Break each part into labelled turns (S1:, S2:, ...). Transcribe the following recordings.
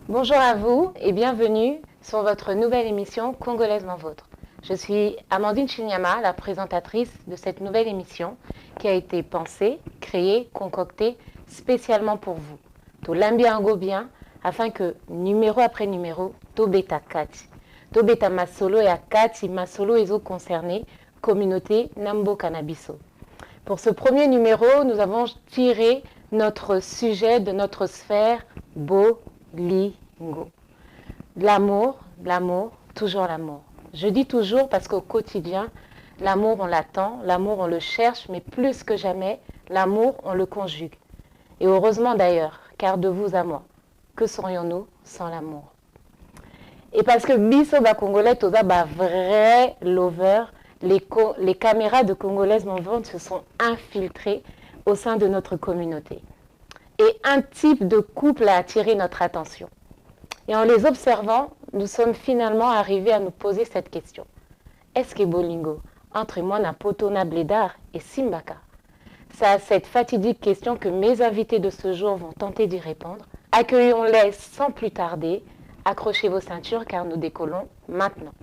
S1: Bonjour à vous et bienvenue sur votre nouvelle émission Congolaisement Vôtre. Je suis Amandine Chinyama, la présentatrice de cette nouvelle émission qui a été pensée, créée, concoctée spécialement pour vous. Tolambi Ango bien afin que numéro après numéro, Tobeta Kati. Tobeta Masolo et Akati Masolo et autres concernés, communauté Nambo Cannabiso. Pour ce premier numéro, nous avons tiré notre sujet de notre sphère Bolingo. L'amour, toujours l'amour. Je dis toujours parce qu'au quotidien, l'amour on l'attend, l'amour on le cherche, mais plus que jamais, l'amour on le conjugue. Et heureusement d'ailleurs, car de vous à moi, que serions-nous sans l'amour? Et parce que biso ba congolais toza ba vrai lover, les caméras de Congolaisement Vôtre se sont infiltrées au sein de notre communauté. Et un type de couple a attiré notre attention. Et en les observant, nous sommes finalement arrivés à nous poser cette question. Est-ce que Bolingo, entre Mwana Potona Blédard et Simbaka? C'est à cette fatidique question que mes invités de ce jour vont tenter d'y répondre. Accueillons-les sans plus tarder. Accrochez vos ceintures car nous décollons maintenant.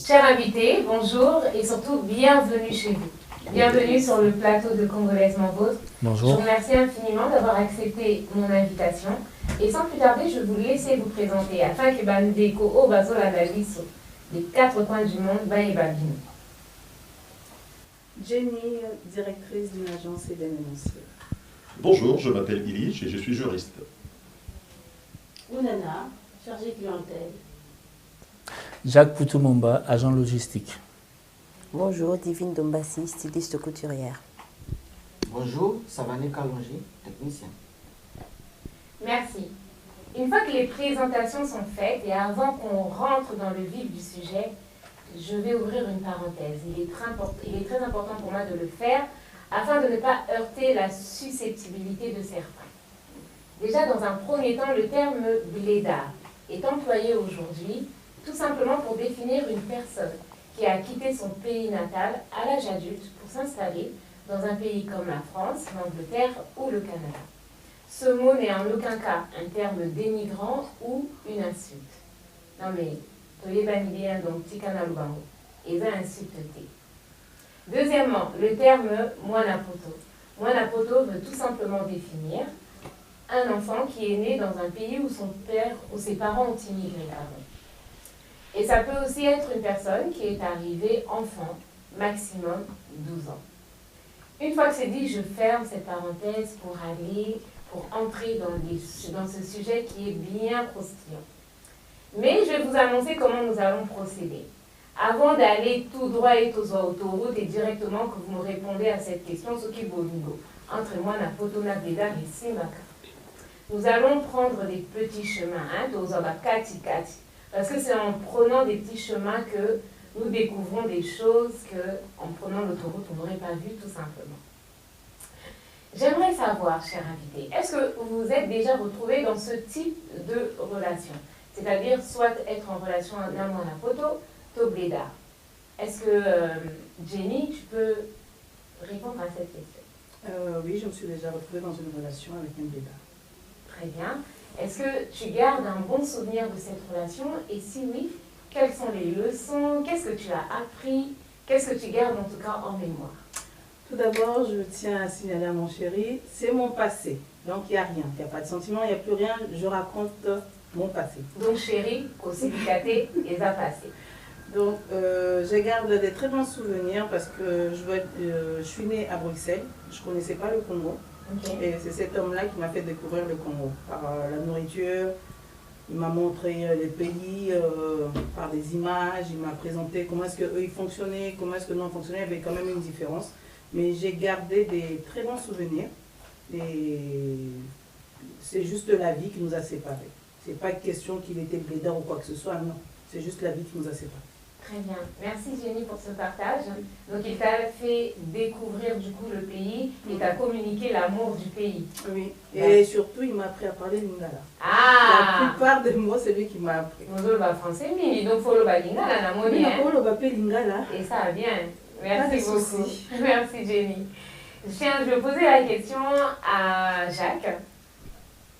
S1: Chers invités, bonjour et surtout bienvenue chez vous. Bienvenue sur le plateau de Congolaisement Vôtre.
S2: Bonjour.
S1: Je vous remercie infiniment d'avoir accepté mon invitation. Et sans plus tarder, je vais vous laisser vous présenter afin que Bandeko Obazola Nabiso, des quatre coins du monde, Baye Babino.
S3: Jenny, directrice d'une agence événementielle.
S4: Bonjour, je m'appelle Ilich et je suis juriste.
S5: Ounana, chargée clientèle.
S2: Jacques Poutoumomba, agent logistique.
S6: Bonjour, Divine Dombassi, styliste couturière.
S7: Bonjour, Savané Kalonji, technicien.
S1: Merci. Une fois que les présentations sont faites et avant qu'on rentre dans le vif du sujet, je vais ouvrir une parenthèse. Il est très important pour moi de le faire afin de ne pas heurter la susceptibilité de certains. Déjà, dans un premier temps, le terme blédard est employé aujourd'hui tout simplement pour définir une personne qui a quitté son pays natal à l'âge adulte pour s'installer dans un pays comme la France, l'Angleterre ou le Canada. Ce mot n'est en aucun cas un terme dénigrant ou une insulte. Non mais, donc tikana lubango, et ça insulte. Deuxièmement, le terme Mwana-poto. Mwana-poto veut tout simplement définir un enfant qui est né dans un pays où son père ou ses parents ont immigré. Et ça peut aussi être une personne qui est arrivée enfant, maximum 12 ans. Une fois que c'est dit, je ferme cette parenthèse pour entrer dans ce sujet qui est bien croustillant. Mais je vais vous annoncer comment nous allons procéder. Avant d'aller tout droit et aux autoroutes et directement que vous me répondez à cette question, ce qui est Bolingo, entre moi, Potona Blédard et Simbaka. Nous allons prendre des petits chemins, Kati Kati. Parce que c'est en prenant des petits chemins que nous découvrons des choses qu'en prenant l'autoroute, on n'aurait pas vu tout simplement. J'aimerais savoir, chers invités, est-ce que vous vous êtes déjà retrouvés dans ce type de relation? C'est-à-dire soit être en relation avec un poto, Tobleda. Est-ce que, Jenny, tu peux répondre à cette question?
S3: Oui, je me suis déjà retrouvée dans une relation avec un blédard.
S1: Très bien. Est-ce que tu gardes un bon souvenir de cette relation? Et si oui, quelles sont les leçons? Qu'est-ce que tu as appris? Qu'est-ce que tu gardes en tout cas en mémoire?
S3: Tout d'abord, je tiens à signaler à mon chéri, c'est mon passé. Donc, il n'y a rien. Il n'y a pas de sentiment, il n'y a plus rien. Je raconte mon passé.
S1: Donc, chérie, aussi et ça passé.
S3: Donc, je garde des très bons souvenirs parce que je suis née à Bruxelles. Je ne connaissais pas le Congo.
S1: Okay.
S3: Et c'est cet homme-là qui m'a fait découvrir le Congo. Par la nourriture, il m'a montré les pays par des images, il m'a présenté comment est-ce qu'eux ils fonctionnaient, comment est-ce que nous on fonctionnait. Il y avait quand même une différence. Mais j'ai gardé des très bons souvenirs. Et c'est juste la vie qui nous a séparés. C'est pas une question qu'il était blédard ou quoi que ce soit, non. C'est juste la vie qui nous a séparés.
S1: Très bien. Merci Jenny pour ce partage. Donc il t'a fait découvrir du coup le pays et t'a communiqué l'amour du pays.
S3: Oui. Et surtout, il m'a appris à parler lingala.
S1: Ah!
S3: La plupart des mots, c'est lui qui m'a appris.
S1: Nous le français, mais donc faut le lingala, la monnaie.
S3: Lingala.
S1: Et ça bien. Merci beaucoup.
S3: Soucis.
S1: Merci Jenny. Je vais poser la question à Jacques.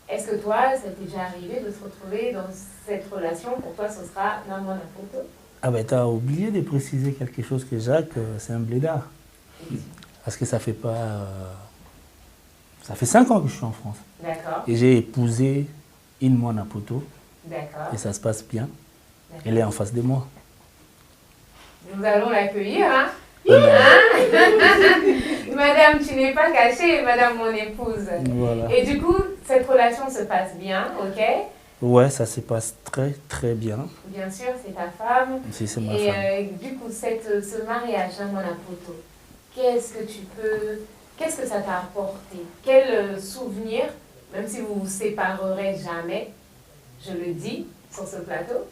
S1: Est-ce que toi, ça t'est déjà arrivé de se retrouver dans cette relation? Pour toi, ce sera Namona Poto?
S2: Ah ben, tu as oublié de préciser quelque chose que Jacques, c'est un blédard. Parce que ça fait pas... ça fait 5 ans que je suis en France.
S1: D'accord.
S2: Et j'ai épousé une Mona Poto.
S1: D'accord.
S2: Et ça se passe bien. Elle est en face de moi.
S1: Nous allons l'accueillir, hein?
S2: Ben,
S1: Madame, tu n'es pas cachée, madame mon épouse.
S2: voilà.
S1: Et du coup, cette relation se passe bien, ok?
S2: Ouais, ça se passe très très bien.
S1: Bien sûr, c'est ta femme.
S2: Si, c'est ma
S1: Et
S2: femme.
S1: du coup, ce mariage à Monapoto, qu'est-ce que ça t'a apporté? Quel souvenir, même si vous vous séparerez jamais, je le dis sur ce plateau,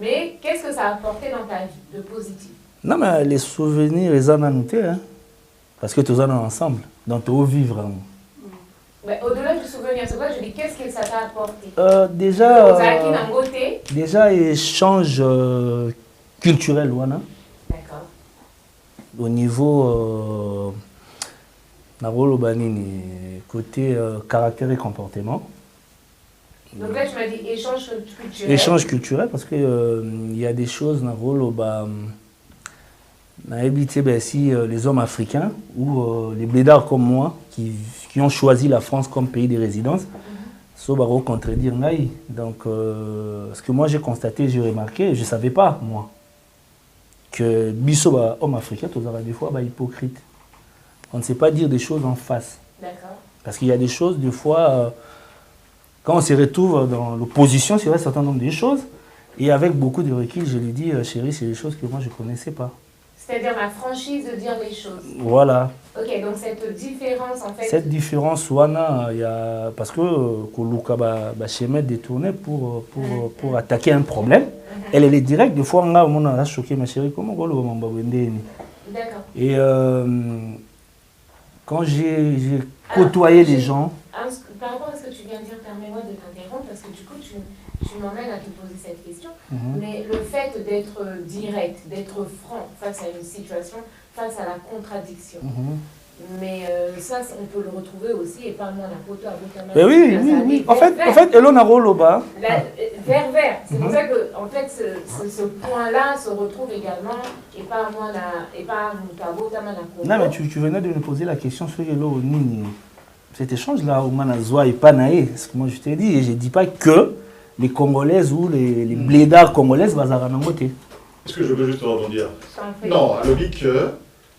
S1: mais qu'est-ce que ça a apporté dans ta vie de positif?
S2: Non, mais les souvenirs, les en notés, hein. Parce que tous en ont ensemble. Donc, tu vivre. Hein.
S1: Mais au-delà du souvenir, c'est quoi? Je dis, qu'est-ce que ça t'a apporté?
S2: Déjà, échange culturel, voilà.
S1: D'accord.
S2: Au niveau côté caractère et comportement.
S1: Donc là, tu m'as dit échange culturel.
S2: Échange culturel, parce qu'il y a des choses dans le rôle si les hommes africains ou les blédards comme moi qui ont choisi la France comme pays de résidence, ça va contredire Naï. Donc, ce que moi j'ai constaté, j'ai remarqué, je ne savais pas, moi, que Bisso, homme africain, des fois, hypocrite. On ne sait pas dire des choses en face.
S1: D'accord.
S2: Parce qu'il y a des choses, des fois, quand on se retrouve dans l'opposition sur un certain nombre de choses, et avec beaucoup de recul, je lui dis, chérie, c'est des choses que moi je ne connaissais pas.
S1: C'est-à-dire la franchise de dire les choses.
S2: Voilà.
S1: Ok, donc cette différence en fait.
S2: Cette différence, il y a, parce que Koluka va chemin détourné pour attaquer un problème. Elle est directe. Des fois, on a choqué ma chérie. Comment on va
S1: D'accord.
S2: Et quand j'ai côtoyé les gens.
S1: Par rapport à ce que tu viens de dire, permets-moi de t'interrompre parce que du coup, tu m'emmènes à te poser cette question. Mais le fait d'être direct, d'être franc face à une situation, face à la contradiction. Mais ça, on peut le retrouver aussi, et parle-moi la photo à Botama.
S2: Oui. En fait, Elona Roloba.
S1: Vert. C'est pour ça que, en fait, ce point-là se retrouve également, et parle-moi la Botama.
S2: Non, mais tu venais de me poser la question sur cet échange-là, où Manazoa et Panaé, ce que moi je t'ai dit, et je ne dis pas que les Congolaises ou les blédards congolaises vont s'arranger.
S4: Est-ce que je veux juste rebondir? Non, à l'objet que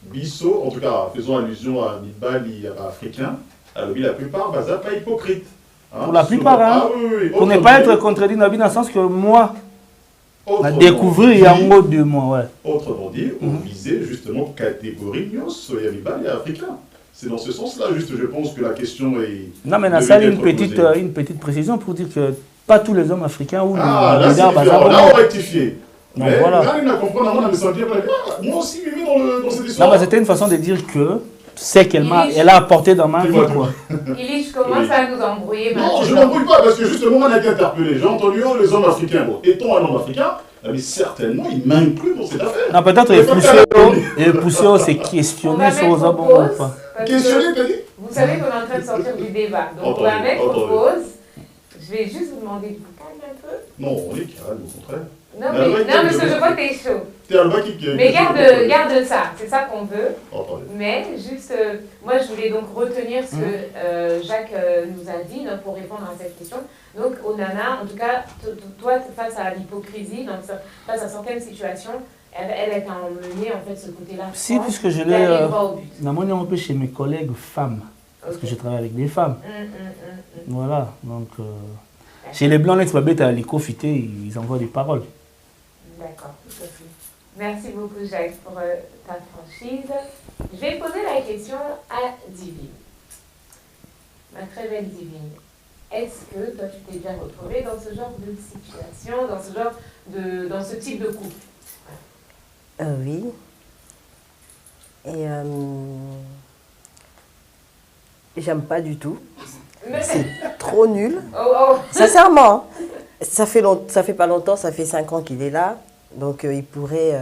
S4: Bisso, en tout cas, faisons allusion à Nibali africain, à l'objet la plupart, c'est pas hypocrite.
S2: Hein, pour la plupart, hein, oui. Pour ne pas être contredit dans le sens que moi, on a découvert il y a un mot de moi. Ouais.
S4: Autrement dit, on visait justement catégorie Nyos, Nibali africain. C'est dans ce sens-là, juste, je pense que la question est...
S2: Non, mais ça, une petite précision pour dire que pas tous les hommes africains ou
S4: là, on rectifie.
S2: Donc,
S4: mais
S2: voilà.
S4: Là, il a compris, on a me sentir, moi aussi, je vis dans cette histoire.
S2: Non, mais c'était une façon de dire que c'est qu'elle a apporté dans ma vie, quoi.
S1: Ilish commence à nous embrouiller.
S4: Non, je ne m'embrouille pas, parce que justement, on a été interpellé. J'ai entendu les hommes africains. Bon, étant un homme africain, mais certainement, il m'inclut dans cette affaire.
S2: Non, peut-être il est poussé à se questionner sur les hommes ou pas.
S4: Questionner, t'as dit?
S1: Vous savez qu'on est en train de sortir du débat. Donc, on va mettre en pause. Je vais juste vous demander de vous calmer un peu.
S4: Non, on est calme, au contraire.
S1: Non, mais parce que je vois que t'es chaud.
S4: T'es Alba qui...
S1: Mais garde ça, c'est ça qu'on veut.
S4: Oh,
S1: mais juste, moi je voulais donc retenir ce que Jacques nous a dit donc, pour répondre à cette question. Donc Onana, en tout cas, toi face à l'hypocrisie, donc face à certaines situations, elle t'a emmené en fait ce côté-là.
S2: Si, puisque je l'ai un peu chez mes collègues femmes, parce que je travaille avec des femmes. Voilà, donc chez les blancs, les babette à l'icofité, ils envoient des paroles.
S1: D'accord, tout à fait. Merci beaucoup Jacques pour ta franchise. Je vais poser la question à Divine. Ma très belle Divine. Est-ce que toi tu t'es déjà retrouvée dans ce genre de situation, dans ce type de couple?
S6: Oui. Et j'aime pas du tout. C'est trop nul. Sincèrement, ça fait pas longtemps, ça fait 5 ans qu'il est là. Donc il pourrait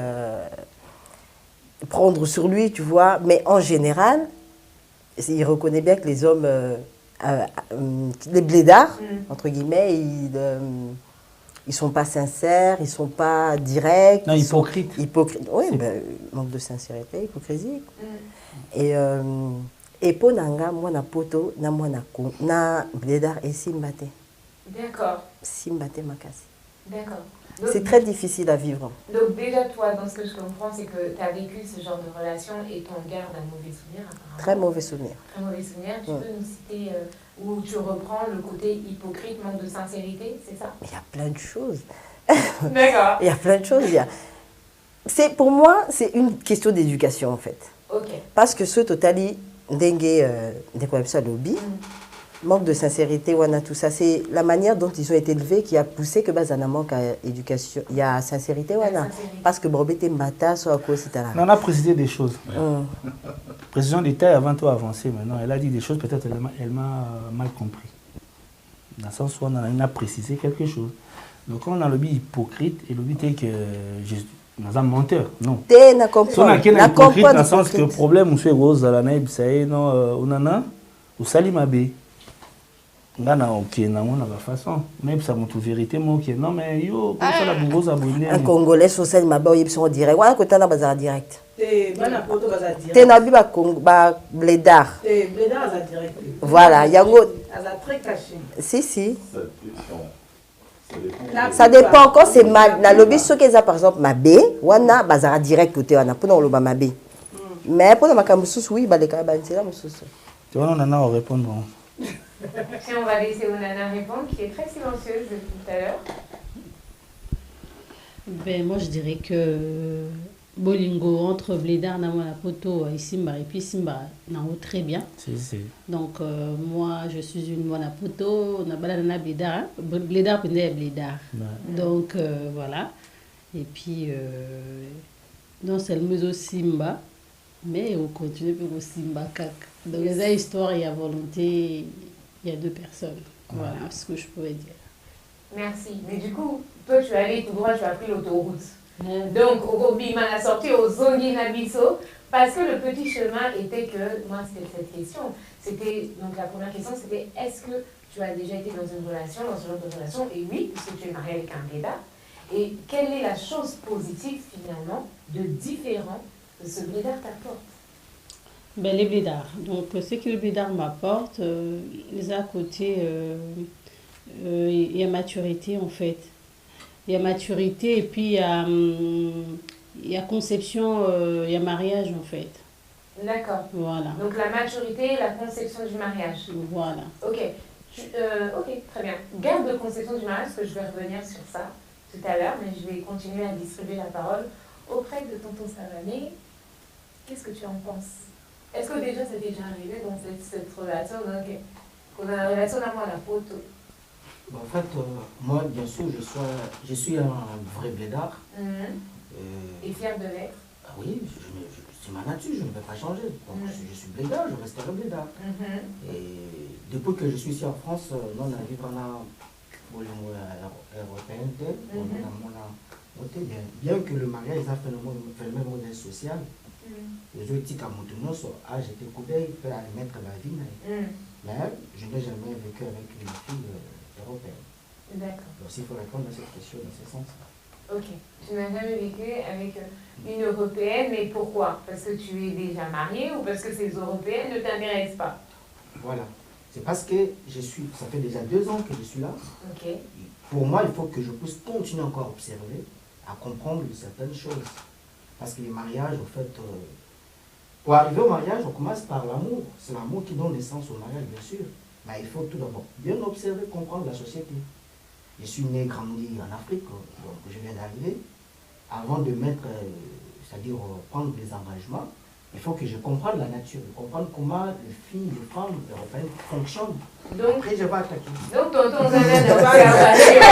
S6: prendre sur lui, tu vois. Mais en général, il reconnaît bien que les hommes, les blédards, entre guillemets, ils sont pas sincères, ils sont pas directs.
S2: Non, hypocrites.
S6: Oui, manque de sincérité, hypocrisie. Et pour Nanga, moi, na poto, na blédard et simbate.
S1: D'accord.
S6: Simbate makasi.
S1: D'accord.
S6: C'est très difficile à vivre.
S1: Donc déjà, toi, dans ce que je comprends, c'est que tu as vécu ce genre de relation et t'en gardes un mauvais souvenir, apparemment.
S6: Très mauvais souvenir.
S1: Très mauvais souvenir. Tu peux nous citer où tu reprends le côté hypocrite, manque de sincérité, c'est ça?
S6: Il y a plein de choses.
S1: D'accord.
S6: Il y a plein de choses. Pour moi, c'est une question d'éducation, en fait.
S1: Ok.
S6: Parce que ce totali, dengue, des lobby, manque de sincérité, tout ça, c'est la manière dont ils ont été élevés qui a poussé que Bazana manque à éducation. Il y a sincérité, parce que Brobete Mbata soit à cause de
S2: on a précisé des choses. Précision des détails avant toi avancer maintenant. Elle a dit des choses, peut-être elle m'a mal compris. Dans le sens où on a précisé quelque chose. Donc on a le but hypocrite et le but est que je suis un menteur. Non.
S6: Tu n'as compris.
S2: On a hypocrite dans le sens que le problème, c'est rose à la naïb, ça est, non, on en a, ou salimabe. Façon. Même ça montre vérité, moi, ok. Non, mais yo, comme ça, la bourreuse a brûlé.
S6: Un Congolais social, ma boy, ils sont direct. Ouais, côté là, bazar direct.
S3: T'es direct.
S6: T'es nabi ba blédard.
S3: T'es blédard, bazar direct.
S6: Voilà, yango.
S3: Bazar très caché.
S6: Si. Ça dépend quand c'est mal. Na lobby, ceux qui ont par exemple ma B, wana bazar direct côté wana. Pour nous, ma B. Mais pour ma camusous, oui, bah les cas, c'est là, moussous.
S2: Tu vois, on en a à répondre.
S1: Si on va laisser Onana répondre, qui est très silencieuse depuis tout à l'heure.
S5: Ben, moi, je dirais que Bolingo, entre Blédard, Namona Poto et Simba, et puis Simba, non, très bien. Donc, moi, je suis une Monapoto, on a Balanana Blédard, Blédard, Blédard. Donc, voilà. Et puis, non, c'est le museau Simba, mais on continue pour Simba Kak. Donc, les histoires, il y a volonté. Il y a 2 personnes. Voilà ce que je pourrais dire.
S1: Merci. Mais du coup, toi, tu es allé tout droit, tu as pris l'autoroute. Donc, au Gobima a sorti au Zongi Nabiso, parce que le petit chemin était que, moi, c'était cette question. Donc, la première question, c'était est-ce que tu as déjà été dans une relation, dans ce genre de relation? Et oui, puisque tu es marié avec un blédard. Et quelle est la chose positive, finalement, de différent que ce blédard t'apporte?
S5: Ben, les blédards. Donc, ce que le blédard m'apporte, les à côté, il y a maturité en fait. Il y a maturité et puis il y a conception, il y a mariage en fait.
S1: D'accord.
S5: Voilà.
S1: Donc, la maturité et la conception du mariage.
S5: Voilà.
S1: Ok. Ok, très bien. Garde de conception du mariage, parce que je vais revenir sur ça tout à l'heure, mais je vais continuer à distribuer la parole auprès de tonton Savané. Qu'est-ce que tu en penses? Est-ce que déjà ça t'est déjà arrivé dans cette relation, donc, qu'on a une relation d'amour à la photo?
S7: En fait, moi, bien sûr, je suis un vrai blédard.
S1: Et fier de l'être?
S7: Oui, c'est ma nature, je ne vais pas changer. Donc, je suis blédard, je resterai blédard. Et depuis que je suis ici en France, nous arrivons à bien que le mariage a fait le même modèle social. Les autres qui ont j'étais coupé, il fallait mettre la vie. Mais je n'ai jamais vécu avec une fille européenne.
S1: D'accord.
S7: Donc s'il faut répondre à cette question dans ce sens.
S1: Ok. Tu n'as jamais vécu avec une Européenne, mais pourquoi? Parce que tu es déjà marié ou parce que ces Européennes ne t'intéressent pas?
S7: Voilà. C'est parce que ça fait déjà 2 ans que je suis là.
S1: Ok.
S7: Pour moi, il faut que je puisse continuer encore à observer, à comprendre certaines choses. Parce que les mariages, en fait, pour arriver au mariage, on commence par l'amour. C'est l'amour qui donne naissance au mariage, bien sûr. Mais il faut tout d'abord bien observer, comprendre la société. Je suis né, grandi en Afrique, donc je viens d'arriver. Avant de mettre, c'est-à-dire prendre des engagements, il faut que je comprenne la nature, comprendre comment les filles, les femmes européennes fonctionnent. Donc, après, je vais attaquer.
S1: Donc, tonton Zanen n'a pas l'observation.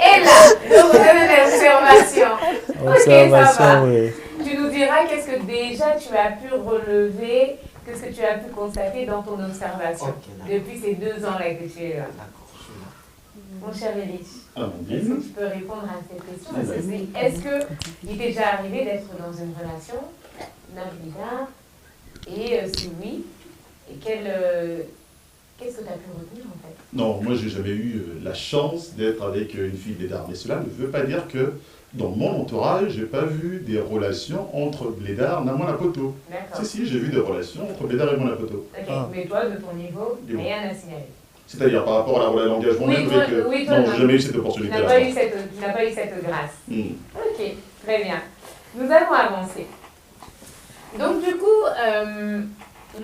S1: Et là, donc vous avez l'observation. Ok, ça va. Oui. Tu nous diras qu'est-ce que déjà tu as pu relever, qu'est-ce que tu as pu constater dans ton observation depuis ces 2 ans-là que tu es là.
S7: D'accord, je suis là.
S1: Mon cher Eric, est-ce que tu peux répondre à cette question? Est-ce qu'il t'est déjà arrivé d'être dans une relation Nabila? Et si oui, et qu'est-ce que tu as pu retenir en fait?
S4: Non, moi j'ai jamais eu la chance d'être avec une fille blédard. Mais cela ne veut pas dire que dans mon entourage, j'ai pas vu des relations entre blédard et Namona Poto. Si, j'ai vu des relations entre blédard et Namona Poto.
S1: Ok, mais toi, de ton niveau, rien à signaler.
S4: C'est-à-dire par rapport à l'engagement même avec... non, j'ai jamais eu cette opportunité.
S1: Tu n'as pas eu cette grâce. Ok, très bien. Nous allons avancer. Donc du coup,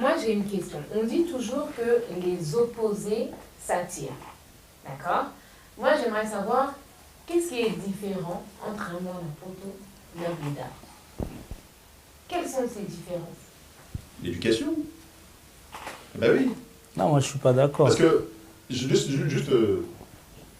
S1: moi j'ai une question. On dit toujours que les opposés s'attirent. D'accord? Moi j'aimerais savoir qu'est-ce qui est différent entre un Mwana Poto et un blédard. Quelles sont ces différences?
S4: L'éducation. Ben oui.
S2: Non, moi je suis pas d'accord.
S4: Parce que,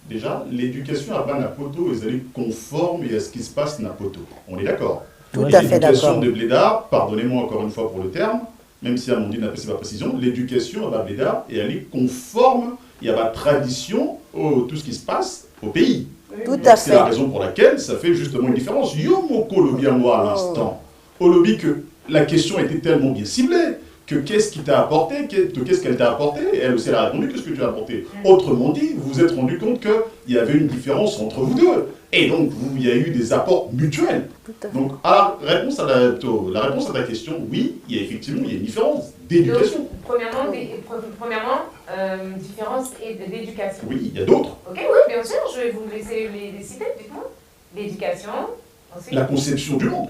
S4: déjà, l'éducation à Bana Poto est conforme à ce qui se passe à Poto. On est d'accord.
S6: Tout à fait d'accord.
S4: L'éducation de blédard, pardonnez-moi encore une fois pour le terme, même si Amandine n'a pas sa précision, l'éducation à blédard est conforme, il y a la tradition, tout ce qui se passe au pays.
S6: Tout à fait.
S4: C'est la raison pour laquelle ça fait justement une différence. Yomoko lobby à moi à l'instant. Au lobby que la question était tellement bien ciblée. Que qu'est-ce qui t'a apporté, qu'est-ce qu'elle t'a apporté, et elle aussi elle a répondu, qu'est-ce que tu as apporté. Autrement dit, vous vous êtes rendu compte qu'il y avait une différence entre vous deux. Et donc, il y a eu des apports mutuels. Donc, la réponse à ta question, oui, il y a effectivement une différence d'éducation.
S1: Premièrement, différence d'éducation.
S4: Oui, il y a d'autres.
S1: Ok, oui, bien sûr, je vais vous laisser les citer, dites-moi. L'éducation, ensuite.
S4: La conception du monde.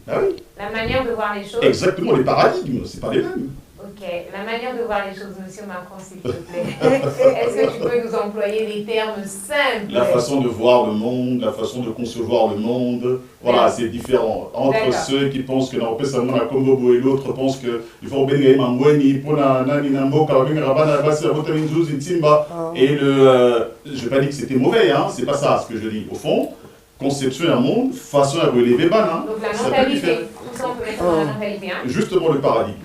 S4: Ah oui.
S1: La manière de voir les choses.
S4: Exactement, les paradigmes, c'est pas les mêmes.
S1: Ok, la manière de voir les choses, monsieur Macron, s'il te plaît. Est-ce que tu peux nous employer des termes simples?
S4: La façon de voir le monde, la façon de concevoir le monde, voilà, c'est différent. Entre ceux qui pensent que dans le a Kombobo et l'autre pensent qu'il faut obéir à Mamboueni, pour Nani Namboka, et je ne vais pas dire que c'était mauvais, hein, c'est pas ça ce que je dis. Au fond, conception d'un monde, façon à relever ban.
S1: Donc la mentalité, tout ça on peut mettre dans la mentalité. Hein.
S4: Justement le paradigme.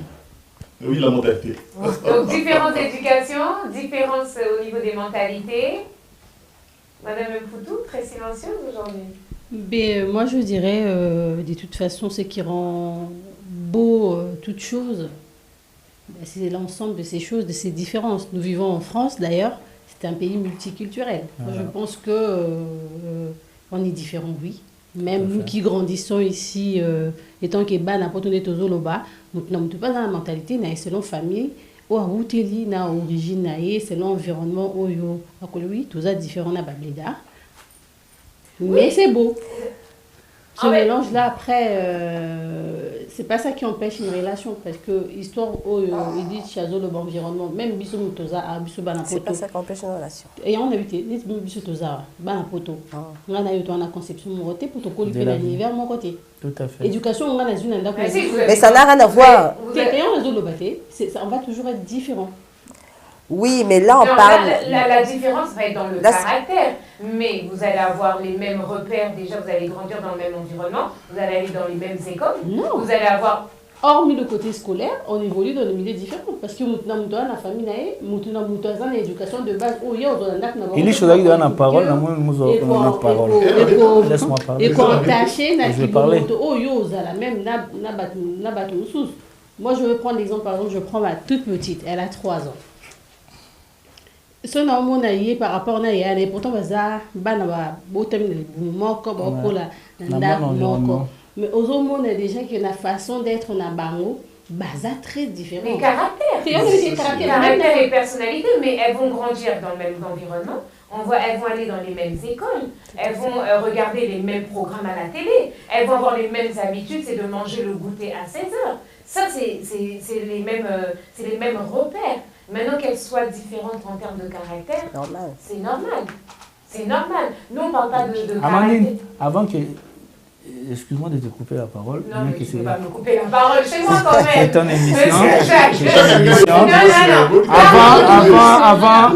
S4: Oui, la mentalité.
S1: Donc différence d'éducation, différence au niveau des mentalités. Madame Mpoutou, très silencieuse aujourd'hui.
S5: Moi je dirais, de toute façon, ce qui rend beau toute chose, c'est l'ensemble de ces choses, de ces différences. Nous vivons en France d'ailleurs, c'est un pays multiculturel. Je pense que on est différents, oui. Même nous qui grandissons ici, étant que Bana Poto de Tozoloba, nous n'avons pas dans la mentalité, selon famille, ou à Routeli, na origine, selon l'environnement, oui, tout ça différent à Blédard. Mais c'est beau. Ce mélange-là, après, c'est pas ça qui empêche une relation, parce que l'histoire où il dit Chazo, l'environnement, même Bissou Moutoza, Bissou Banapoto.
S6: C'est pas ça qui empêche une relation.
S5: Et on a habité, Bissou Toza, Banapoto. On a eu la conception de mon côté pour te coller l'univers de mon côté.
S2: Tout à fait.
S5: Éducation, on a une
S6: mais ça n'a rien à voir.
S5: On va toujours être différent.
S6: Oui, mais là, on parle...
S1: La différence va être dans le caractère. Mais vous allez avoir les mêmes repères. Déjà, vous allez grandir dans le même environnement. Vous allez aller dans les mêmes écoles.
S5: Non.
S1: Vous allez avoir...
S5: Hormis le côté scolaire, on évolue dans des milieux différents. Parce que nous avons la famille, nous avons l'éducation de base.
S2: Il est chose à la parole, la parole. Laisse-moi parler.
S5: Et quand tâcher,
S2: je vais parler.
S5: Moi, je vais prendre l'exemple, par exemple, je prends ma toute petite, elle a 3 ans. so na mona yé par rapport na ya pourtant baza bana ba botamine moko bakola nda moko mais aux mona déjà que la façon d'être na bango baza très différent.
S1: Les caractères. Les caractères et personnalités, mais elles vont grandir dans le même environnement. Elles vont aller dans les mêmes écoles, elles vont regarder les mêmes programmes à la télé, elles vont avoir les mêmes habitudes, c'est de manger le goûter à 16h. Ça, c'est les mêmes repères. Maintenant qu'elles soient différentes en termes de caractère, c'est normal. C'est normal. Nous, on ne parle pas de caractère.
S2: Avant que... Excuse-moi de te couper la parole.
S1: Non, mais tu ne peux pas me couper la parole chez moi quand même.
S2: C'est ton émission.
S1: Non.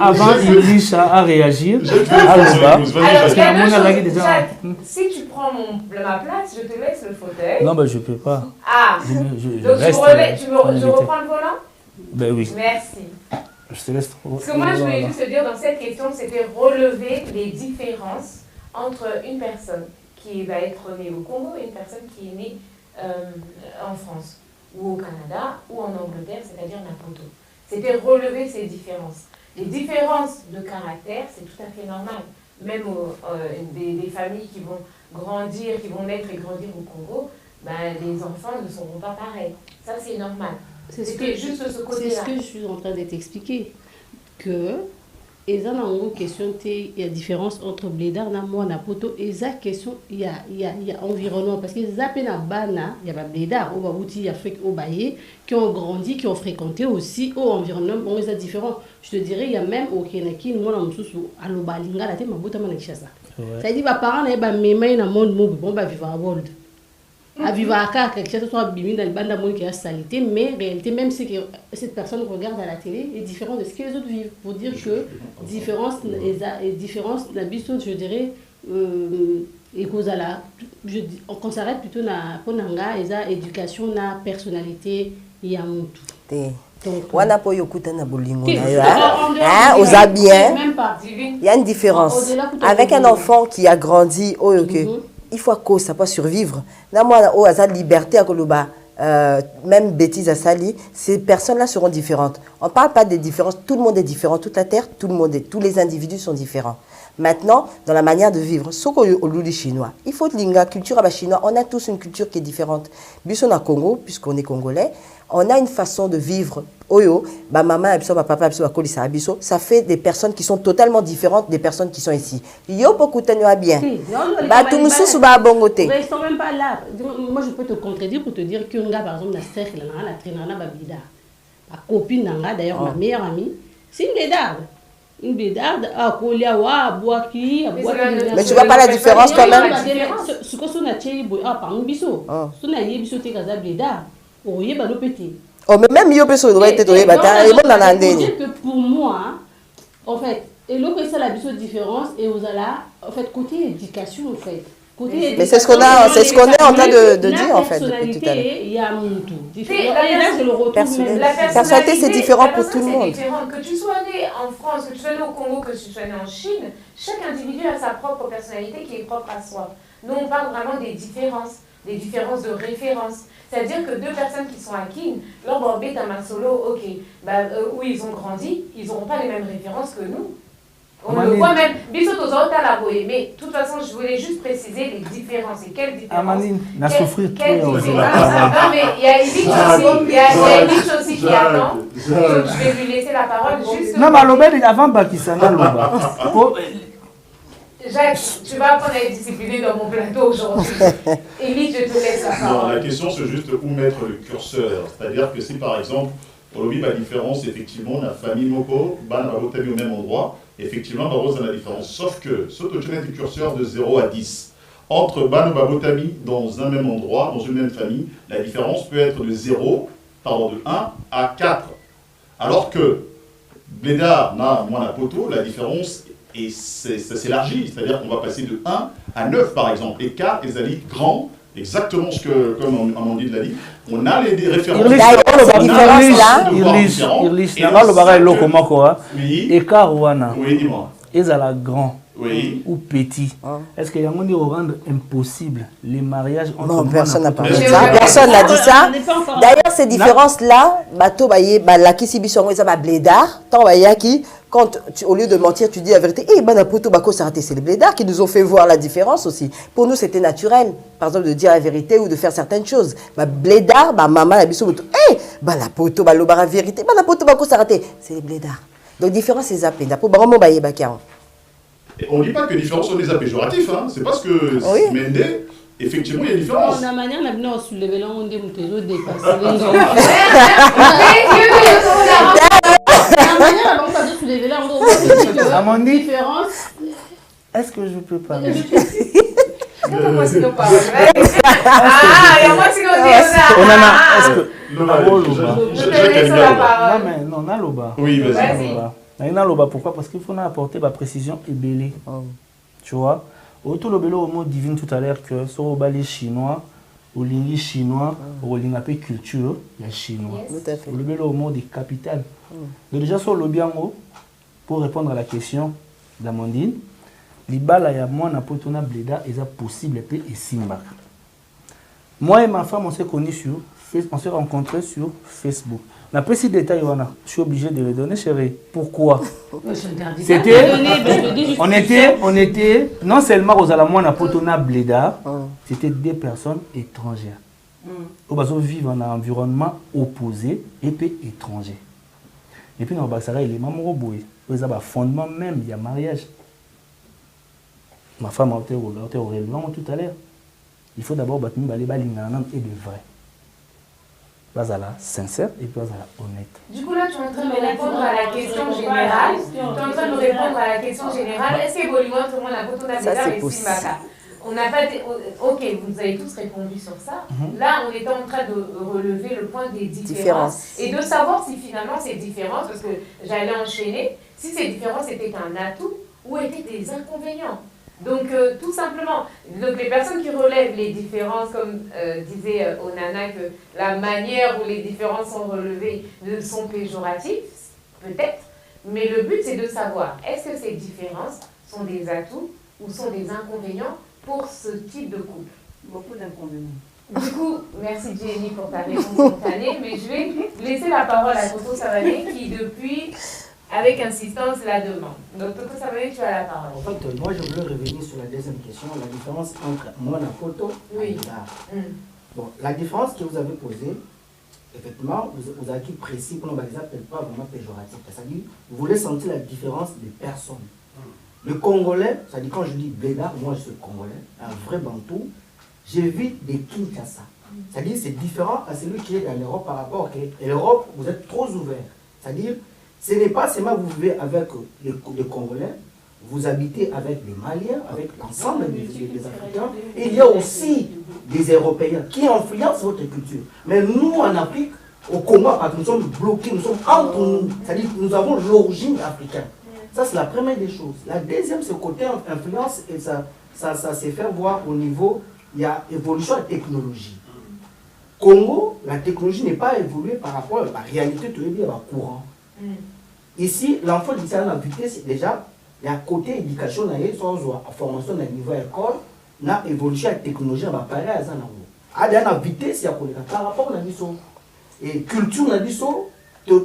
S2: Avant Idriss à réagir.
S1: Si tu prends ma place, je te laisse le fauteuil.
S2: Non, mais je ne peux pas.
S1: Ah, donc je reprends le volant?
S2: Ben oui.
S1: Merci.
S2: Je te laisse trop.
S1: Ce que moi, je voulais juste te dire dans cette question, c'était relever les différences entre une personne qui va être née au Congo et une personne qui est née en France, ou au Canada, ou en Angleterre, c'est-à-dire Maputo. C'était relever ces différences. Les différences de caractère, c'est tout à fait normal. Même des familles qui vont grandir, qui vont naître et grandir au Congo, ben, les enfants ne seront pas pareils. Ça, c'est normal. C'était juste ce côté-là.
S5: C'est ce que je suis en train de t'expliquer. Que... Et ça, dans une question, il y a différence entre Blédard et Napoto. Et ça, question, il y a environnement. Parce que ça, il y a Blédard, il y a Afrique, au Baye, qui ont grandi, qui ont fréquenté aussi au environnement. Bon, c'est différent. Je te dirais, il y a même au Kenaki, nous, on a à l'Obalinga, la tête, ma boute à Manachasa. Ça dit, mes parents, ils ont un monde mobile, bon, bah, vivre à World. À vivre à Car, quelque chose soit bimé dans le bande d'amour qui a salité, mais en réalité, même si cette personne regarde à la télé, est différent de ce que les autres vivent. Pour dire que différence, la biso, je dirais, et cause à la, on s'arrête plutôt na ponanga, et ça, éducation, na personnalité, il y a un tout.
S6: Wana po yokuta na bolingo na yo oza bien. Il y a une différence avec un enfant qui a grandi il faut que ça peut survivre. Là, moi, oh, à liberté à Koluba, même bêtises à Sali, ces personnes-là seront différentes. On ne parle pas des différences. Tout le monde est différent. Toute la terre, tous les individus sont différents. Maintenant, dans la manière de vivre, ce qu'on dit chinois, il faut la culture chinoise. On a tous une culture qui est différente. Puisqu'on a Congo, puisqu'on est congolais, on a une façon de vivre. Oyo, ma maman, ma papa, ça fait des personnes qui sont totalement différentes des personnes qui sont ici. Yo beaucoup de bien. Tout le monde bongoté.
S5: Restons même pas là. Moi, je peux te contredire pour te dire qu'un gars, par exemple, la cercle, la traînera, ma copine, d'ailleurs, ma meilleure amie, c'est une blédarde. Une blédarde, à Koliawa, à Boaki,
S6: mais tu vois pas la différence quand même.
S5: Ce que son a tché, par un biseau. Son a yé biseau, t'es gaza blédarde. Oh, yé, bah, le pété.
S6: Oh, mais même yo peso doit être tombé bata et bon dans la
S5: dire que pour moi en fait et l'autre c'est la différence et aux là en fait côté éducation en fait côté
S6: mais c'est ce qu'on est en train de dire en fait
S5: depuis tout à l'heure. Il y a un tout différent et là je le retrouve même
S6: la personnalité c'est différent pour tout le monde.
S1: Que tu sois né en France, que tu sois né au Congo, que tu sois né en Chine, chaque individu a sa propre personnalité qui est propre à soi. Nous on parle vraiment des différences de référence. C'est-à-dire que deux personnes qui sont à Kin, leur bambé dans ma solo, ok, où ils ont grandi, ils n'auront pas les mêmes références que nous. On le voit même, bisous aux autres à la boue. Mais de toute façon, je voulais juste préciser les différences. Et quelles différences?
S2: Amanine, n'a souffert trop.
S1: Non, mais il y a Elite aussi qui attend. Donc je vais lui laisser la parole juste.
S2: Non, mais l'obède avant Bakisana Loba.
S1: Jacques, tu vas apprendre à être discipliné dans mon plateau aujourd'hui. Élite, je te laisse la parole.
S4: Non, la question c'est juste où mettre le curseur. C'est-à-dire que si par exemple, pour le la différence, effectivement, la famille Moko, Ban va voter au même endroit, effectivement, Barros a la différence. Sauf que, ce que tu mets du curseur de 0 à 10, entre Ban et Babotami dans un même endroit, dans une même famille, la différence peut être de 1 à 4. Alors que Blédard, Poto, la différence et ça s'élargit, c'est-à-dire qu'on va passer de 1 à 9 par exemple, et 4, les alliés grands, exactement ce que, comme Amandine l'a dit, on a les références. Oui, dis-moi.
S2: Ils ont la grand
S4: ou
S2: petit. Est-ce qu'il y a un monde rendre impossible les mariages entre
S6: non, personne n'a parlé de ça. Personne n'a dit ça. D'ailleurs, ces différences-là, bateau, la qui s'y bisson, ils ont blédard, tant qui quand au lieu de mentir, tu dis la vérité. Eh, Banapoto, Bako Sarate, c'est les blédards qui nous ont fait voir la différence aussi. Pour nous, c'était naturel, par exemple, de dire la vérité ou de faire certaines choses. Blédard, maman, la bisoboto. Eh, Banapoto, Balobara, vérité. Banapoto, Bako Sarate, c'est les blédards. Donc, différence, c'est zappé.
S4: On ne dit pas que différence sont des péjoratifs, hein. C'est parce que Mende, effectivement, il y a différence.
S5: On a manière de soulever là, on dit que tu as dépassé.
S2: Amandine, est-ce que je peux parler? Non, Naloba.
S4: Oui, vas-y.
S2: Naloba, pourquoi? Parce qu'il faut apporter ma précision et belé. Tu vois? Autour le bélo au mot divine tout à l'heure que sur le balai chinois, au lingi chinois, au lingapé culture, il y a chinois. Le bélo au mot des capitales. Donc déjà sur le biango, pour répondre à la question d'Amandine, les balles à moi n'a pas ton bléda et ça possible et simba. Moi et ma femme on s'est connus sur Facebook, on s'est rencontrés sur Facebook. On a pris ces détails, je suis obligé de les donner, chérie. Pourquoi? C'était, on était, non seulement aux alamouans n'a pas ton bléda, c'était des personnes étrangères. On vivre dans un environnement opposé et puis étranger. Et puis, dans le il est maman boué. Ils ont un fondement même, il y a mariage. Ma femme a été au relevant tout à l'heure. Il faut d'abord battre les balles et de vrai. Bazala sincère et bazala honnête.
S1: Du coup, là, tu es en train de répondre à la question générale. Tu es en train de répondre à la question générale. Est-ce que Bolívar, tout le monde a beaucoup d'abord et Simbaka? On n'a pas. Ok, vous avez tous répondu sur ça. Là, on était en train de relever le point des différences. Et de savoir si finalement ces différences, parce que j'allais enchaîner, si ces différences étaient un atout ou étaient des inconvénients. Donc, tout simplement, donc les personnes qui relèvent les différences, comme disait Onana, que la manière où les différences sont relevées sont péjoratives, peut-être, mais le but c'est de savoir, est-ce que ces différences sont des atouts ou sont des inconvénients pour ce type de couple?
S3: Beaucoup d'inconvénients.
S1: Du coup, merci Jenny pour ta réponse spontanée, mais je vais laisser la parole à Toto Savané qui depuis, avec insistance, la demande. Donc Toto Savané, tu as la parole.
S7: En fait, moi je voulais revenir sur la deuxième question, la différence entre Monapoto et Blédard. Bon, la différence que vous avez posée, effectivement, vous avez été précis, pour ne pas vraiment péjoratif. C'est-à-dire, vous voulez sentir la différence des personnes. Le Congolais, c'est-à-dire quand je dis Blédard, moi je suis Congolais, un vrai Bantou, j'évite des Kinshasa. C'est-à-dire c'est différent à celui qui est dans l'Europe par rapport à l'Europe, vous êtes trop ouvert. C'est-à-dire, ce n'est pas seulement vous vivez avec les Congolais, vous habitez avec les Maliens, avec l'ensemble des Africains, et il y a aussi des Européens qui influencent votre culture. Mais nous en Afrique, au Congo, nous sommes bloqués, nous sommes entre nous, c'est-à-dire que nous avons l'origine africaine. Ça, c'est la première des choses. La deuxième, c'est le côté influence, et ça s'est fait voir au niveau, il y a évolution de la technologie. Congo, la technologie n'est pas évoluée par rapport à la réalité, tout le monde est courant. Ici, l'enfant dit ça, la vitesse, déjà, il y a côté éducation, il y a formation à niveau école, il y a évolution de la technologie, il y a pareil à ça. Il y a une vitesse, il y a par rapport à la vie, et culture, il y a dit ça.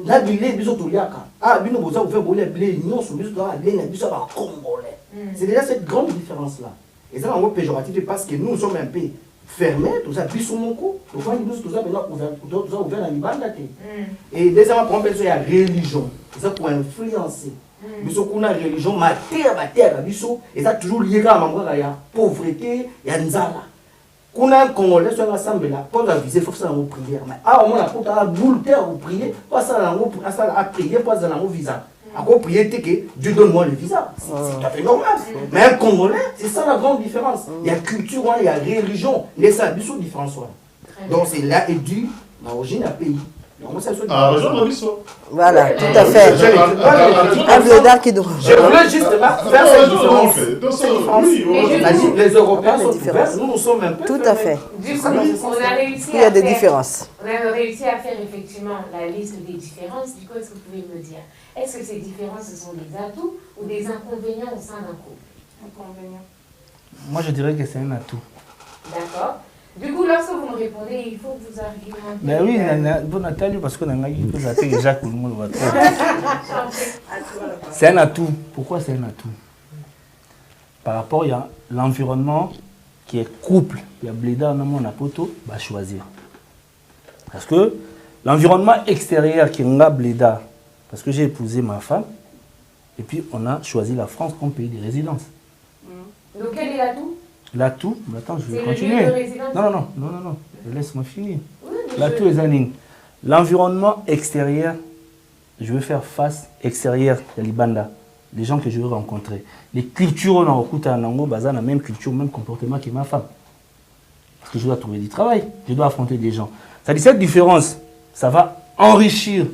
S7: Na bilé biso toliaka ah bino boza ouvert bolé blé non so biso doit aller na biso ba congolais. C'est déjà cette grande différence là. Et ça en péjoratif parce que nous sommes un peu fermés, tout ça biso moko, to va biso tout ça maintenant ouvert na libanda té. Et deuxièmement pour il y a religion. Ça pour influencer. Biso kuna religion terre biso et ça toujours lié à mambraka ya pauvreté ya nzala. Quand un Congolais soit ensemble là, pour la viser, il faut faire une prière. Mais à un moment, il faut faire boule terre pour prier, pas ça à prier, pas ça un visa. À quoi prier, c'est que Dieu donne-moi le visa. C'est tout à fait normal. Mais un Congolais, c'est ça la grande différence. Il y a culture, il y a religion, les ça, il y a une différence. Donc c'est là et dû l'origine d'un pays.
S6: Voilà, tout à fait. Un blédard qui doit.
S7: Je voulais justement faire cette différence. Les Européens sont différents. Nous sommes un peu.
S6: Tout à fait.
S1: Du coup, on a réussi
S6: Il y a des différences.
S1: On a réussi à faire effectivement la liste des différences. Du coup, est-ce que vous pouvez me dire, est-ce que ces différences, ce sont des atouts ou des inconvénients au sein d'un couple?
S3: Inconvénients.
S2: Moi, je dirais que c'est un atout.
S1: D'accord. Du coup, lorsque vous me répondez, il faut que vous argumentez.
S2: Mais oui, bon Nathalie, parce que Jacques ou le monde va trop. C'est un atout. Pourquoi c'est un atout? Par rapport, il y a l'environnement qui est couple. Il y a Bléda, on a poto, va choisir. Parce que l'environnement extérieur qui est Bléda, parce que j'ai épousé ma femme, et puis on a choisi la France comme pays de résidence.
S1: Donc quel est l'atout?
S2: L'atout, attends, je vais continuer.
S1: Le lieu de résidence?
S2: Non, laisse-moi finir.
S1: Oui,
S2: L'atout est Zaning. L'environnement extérieur, je veux faire face extérieure de l'Ibanda, les gens que je veux rencontrer. Les cultures, on a recoupé à Nango, Bazan, la même culture, même comportement que ma femme. Parce que je dois trouver du travail, je dois affronter des gens. Ça dit cette différence, ça va enrichir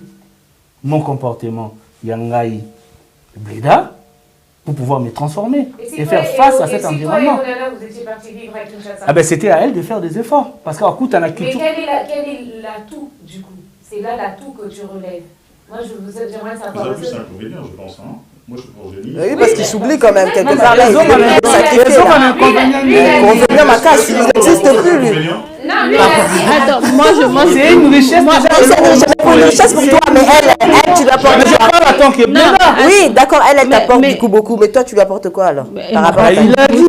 S2: mon comportement. Yangaï, Bléda, pour pouvoir me transformer et faire face à cet environnement.
S1: Vous étiez parti vivre à Kinshasa.
S2: Ah ben c'était à elle de faire des efforts. Parce qu'à coup, tu as la culture.
S1: Mais quel est l'atout du coup? C'est là l'atout que tu relèves. Moi, j'aimerais savoir.
S4: Vous avez plus inconvénient, je pense. Hein. Moi, je suis pour génie.
S6: Oui, parce qu'il s'oublie quand même quelque part.
S2: Les hommes ont un inconvénient.
S6: Convenant ma casse, il n'existe plus, lui.
S1: Non, lui,
S5: attends, moi,
S2: c'est une richesse.
S6: C'est une richesse pour toi, mais elle, tu lui apportes.
S2: Je parle à tant que Bléda.
S6: Oui, d'accord, elle t'apporte du coup beaucoup, mais toi, tu lui apportes quoi alors? Par rapport à
S2: Il a dit.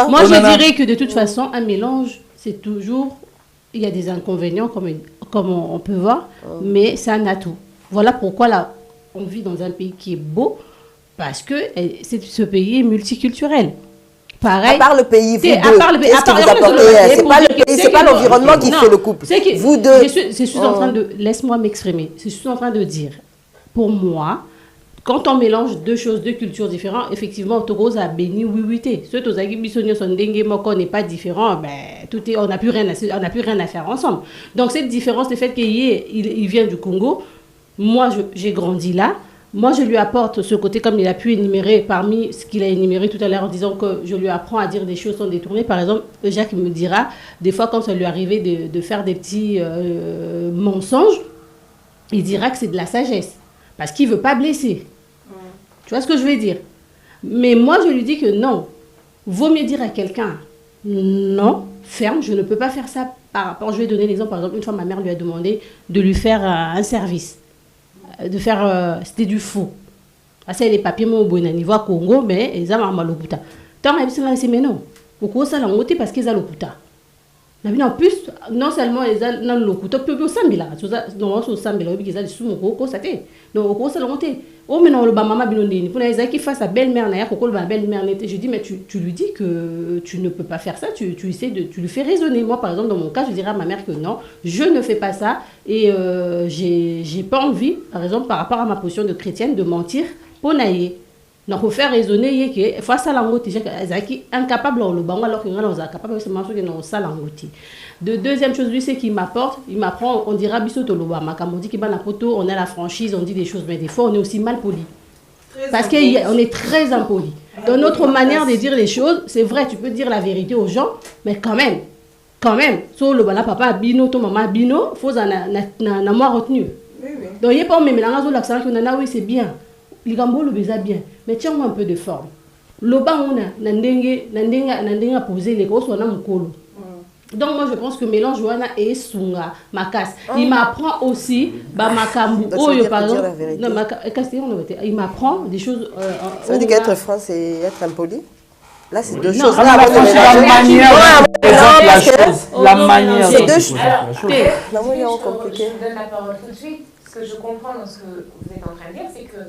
S5: Moi, je dirais que de toute façon, un mélange, c'est toujours. Il y a des inconvénients, comme on peut voir, mais c'est un atout. Voilà pourquoi là, on vit dans un pays qui est beau, parce que ce pays est multiculturel. Pareil.
S6: À part le pays, vous deux,
S5: qu'est-ce
S6: que vous apportez? C'est pas l'environnement qui fait le couple. Vous deux.
S5: Je suis en train de... Laisse-moi m'exprimer. Je suis en train de dire, pour moi, quand on mélange deux choses, deux cultures différentes, effectivement, Togo a béni oui. Ceux qui bisogno son dengue moko n'est pas différent, ben tout est, on n'a plus rien à faire ensemble. Donc cette différence, le fait qu'il vient du Congo, moi j'ai grandi là. Moi, je lui apporte ce côté, comme il a pu énumérer parmi ce qu'il a énuméré tout à l'heure en disant que je lui apprends à dire des choses sans détourner. Par exemple, Jacques me dira, des fois, quand ça lui arrivait de faire des petits mensonges, il dira que c'est de la sagesse. Parce qu'il ne veut pas blesser. Tu vois ce que je veux dire? Mais moi, je lui dis que non. Vaut mieux dire à quelqu'un, non, ferme, je ne peux pas faire ça par rapport... Je vais donner l'exemple. Par exemple, une fois, ma mère lui a demandé de lui faire un service. De faire... c'était du faux. C'est les papiers, moi, au niveau Congo, mais ils ont un lokuta. Tant que je dis, mais non. Pourquoi ça l'a monté? Parce qu'ils ont lokuta. En plus, non seulement ils ont le lokuta, puis ils ont sambila. Non, ils ont sambila, ils ont des sous, donc, au ça l'a monté. Oh, mais non, le maman binondini. Pour les qui fasse sa belle-mère, je dis, mais tu lui dis que tu ne peux pas faire ça, tu lui fais raisonner. Moi, par exemple, dans mon cas, je dirais à ma mère que non, je ne fais pas ça et j'ai pas envie, par exemple, par rapport à ma position de chrétienne, de mentir pour naïe. Donc, il faut faire raisonner que face à l'angote, j'ai incapable le bango alors que nous sommes incapables de se marcher dans le salon. De deuxième chose, lui, c'est qu'il m'apporte, il m'apprend, on dira biso toloba, on dit qu'il va la photo, on a la franchise, on dit des choses, mais des fois on est aussi mal poli. Parce qu'on est très impoli. Dans notre manière de dire les choses, c'est vrai, tu peux dire la vérité aux gens, mais quand même, so le bala papa bino, ton maman bino, faut en moi retenu. Donc il n'y a pas même l'accent qu'on a, oui c'est bien, les gambo le baiser bien, mais tiens-moi un peu de forme. Le bas on a, n'a posé les gros, on a mon colo. Donc moi je pense que mélange Joana et Sunga Makas il m'apprend aussi Makambu par exemple il m'apprend des choses
S6: ça veut dire qu'être franc c'est être impoli. Là c'est deux choses.
S2: La manière la manière
S6: c'est deux choses.
S1: Je vous donne la parole tout de suite. Ce que je comprends dans ce que vous êtes en train de dire, c'est que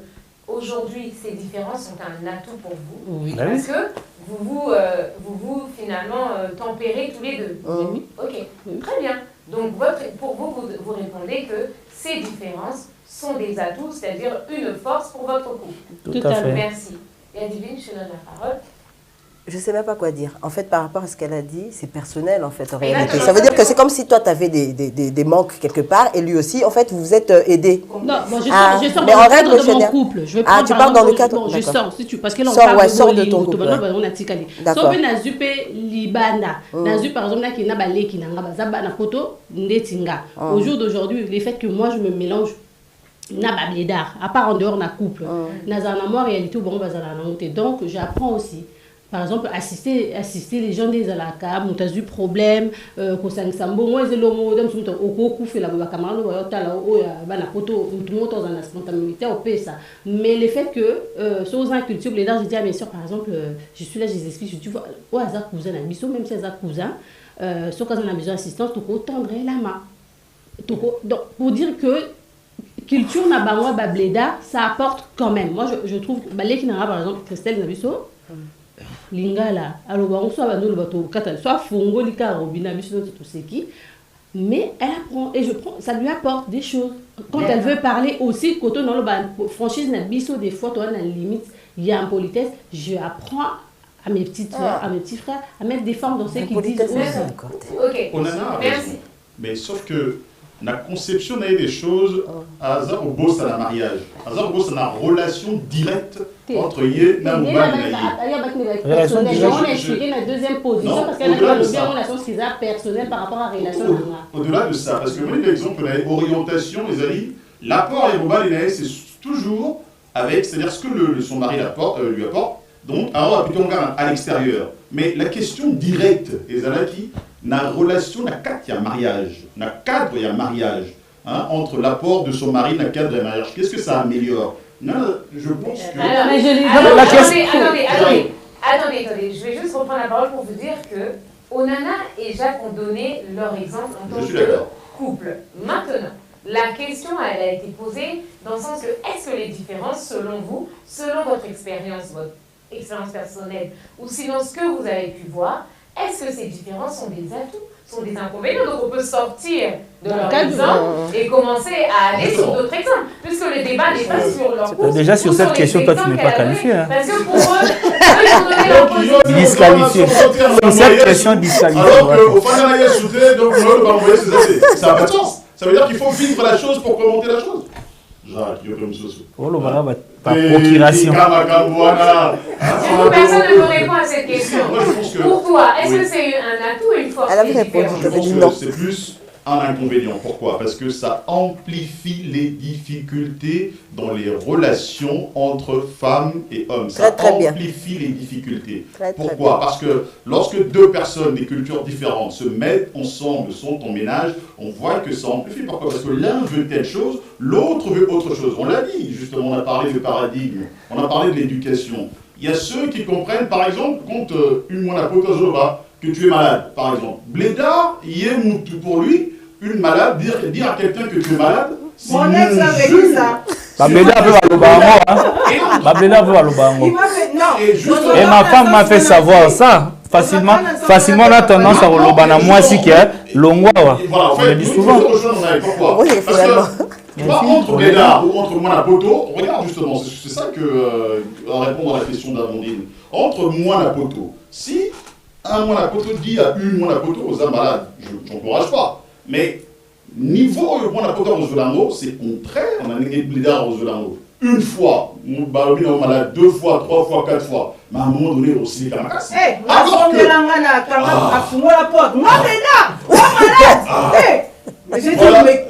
S1: aujourd'hui, ces différences sont un atout pour vous. Oui. Parce que vous finalement tempérez tous les deux. Oui. Ok, très bien. Donc, pour vous répondez que ces différences sont des atouts, c'est-à-dire une force pour votre couple.
S2: Tout à fait.
S1: Merci. Et Adivine, je te donne la parole.
S6: Je ne sais même pas quoi dire. En fait, par rapport à ce qu'elle a dit, c'est personnel en fait en réalité. Ça veut dire que c'est comme si toi tu avais des manques quelque part et lui aussi, en fait, vous vous êtes aidés.
S5: Non, moi je sors dans le cadre de mon couple. Je vais prendre,
S6: tu parles dans le cadre.
S5: Non, je sors, si tu, parce que là on
S6: parle
S5: de
S6: ton couple.
S5: On a tikali. Sobe na zupe libanda. Na zupe par exemple là qui na balé qui na bazaba na photo ndetinga. Au jour d'aujourd'hui, le fait que moi je me mélange na babledar, à part en dehors na couple. Na zana moi réalité bon bazala na monter. Donc j'apprends aussi par exemple, assister les gens des alaka, monter du problème, qu'on s'en sambo, moi c'est l'homme, d'un tout au coco fait la camarade, ou à la poto, tout le monde dans la spontanéité au pays ça. Mais le fait que sur un culture, les gens je dis à mes soeurs, par exemple, je suis là, je les explique, je dis au hasard cousin, même si c'est un cousin, sauf quand on a besoin d'assistance, tu peux tendre la main. Donc pour dire que culture n'a pas bableda, ça apporte quand même. Moi je trouve, les qui n'a par exemple Christelle Nabiso. Lingala, alors on soit dans le bateau, soit Fongo, Lika, Robina, tout ce qui, mais elle apprend et ça lui apporte des choses. Quand elle veut parler aussi, quand on a le franchise n'a biso des fois, toi, on a une limite, il y a une politesse, je apprends à mes petites soeurs, à mes petits frères, à mettre des formes dans ce qu'ils disent aussi.
S1: Ok,
S4: merci. Mais sauf que la conception des choses, à hasard au beau, ça la mariage. À hasard au beau, ça la relation directe entre Yé, Namouba et Naïe.
S5: On a expliqué la deuxième position parce qu'elle a une relation personnelle par rapport à la relation.
S4: Au-delà de ça, parce que moi, par exemple, l'orientation, les amis, l'apport à Yérouba et Naïe, c'est toujours avec, c'est-à-dire ce que son mari lui apporte, donc, alors, plutôt à l'extérieur. Mais la question directe, les Alaki, la relation, la cadre, il y a mariage. La cadre, il y a mariage. Hein, entre l'apport de son mari, la cadre et le mariage. Qu'est-ce que ça améliore? Non, je pense que...
S1: Attendez, je vais juste reprendre la parole pour vous dire que Onana et Jacques ont donné leur exemple en tant que couple. Maintenant, la question elle a été posée dans le sens que est-ce que les différences, selon vous, selon votre expérience personnelle, ou sinon ce que vous avez pu voir, est-ce que ces différences sont des atouts, sont des inconvénients? Donc on peut sortir de leur exemple et commencer à aller sur d'autres exemples, puisque le débat n'est pas sur leur couple.
S2: Déjà sur cette question, toi tu n'es pas qualifié. Hein.
S1: Parce que pour eux, ils ont donné leur position.
S2: Disqualifié. Sur cette question, disqualifié.
S4: Alors qu'au fin de l'année, sauté, donc l'autre va envoyer ses essais. Ça n'a pas de sens. Ça veut dire qu'il faut vivre la chose pour commenter la chose. Jacques, il y a comme ça.
S2: Oh, le voilà, par procuration.
S1: Personne ne me répond à cette question. Pour toi, est-ce que c'est un atout ou une force?
S6: Elle avait répondu,
S4: je pense que c'est plus un inconvénient. Pourquoi? Parce que ça amplifie les difficultés dans les relations entre femmes et hommes. Ça amplifie les difficultés. Pourquoi? Parce que lorsque deux personnes des cultures différentes se mettent ensemble, sont en ménage, on voit que ça amplifie. Pourquoi? Parce que l'un veut telle chose, l'autre veut autre chose. On l'a dit, justement, on a parlé de paradigme, on a parlé de l'éducation. Il y a ceux qui comprennent, par exemple, quand une monapotozoba, que tu es malade, par exemple. Blédard, il est pour lui, une malade, dire à quelqu'un que tu es malade, c'est
S3: mon ex avait dit ça.
S2: Blédard veut à l'Obango. Blédard veut à l'Obango. Et ma femme m'a fait savoir ça. Facilement, on a tendance à l'Obana. Moi aussi, qui est l'Ongwa. On le dit souvent.
S4: Pourquoi? Parce que, tu vois, entre Blédard ou entre Monapoto, regarde justement, c'est ça que, à répondre à la question d'Amandine. Entre Monapoto, si un Monapoto dit à une Monapoto aux malades, je n'encourage pas. Mais niveau Monapoto aux Zolango, c'est contraire. On a un Blédard aux Zolango. Une fois, mon balobine est malade, 2 fois, 3 fois, 4 fois. Mais à un moment donné, aussi, il y a ma casse. Alors que...
S3: la porte. Moi, Blédard, moi, malade. Mais j'ai dit, mais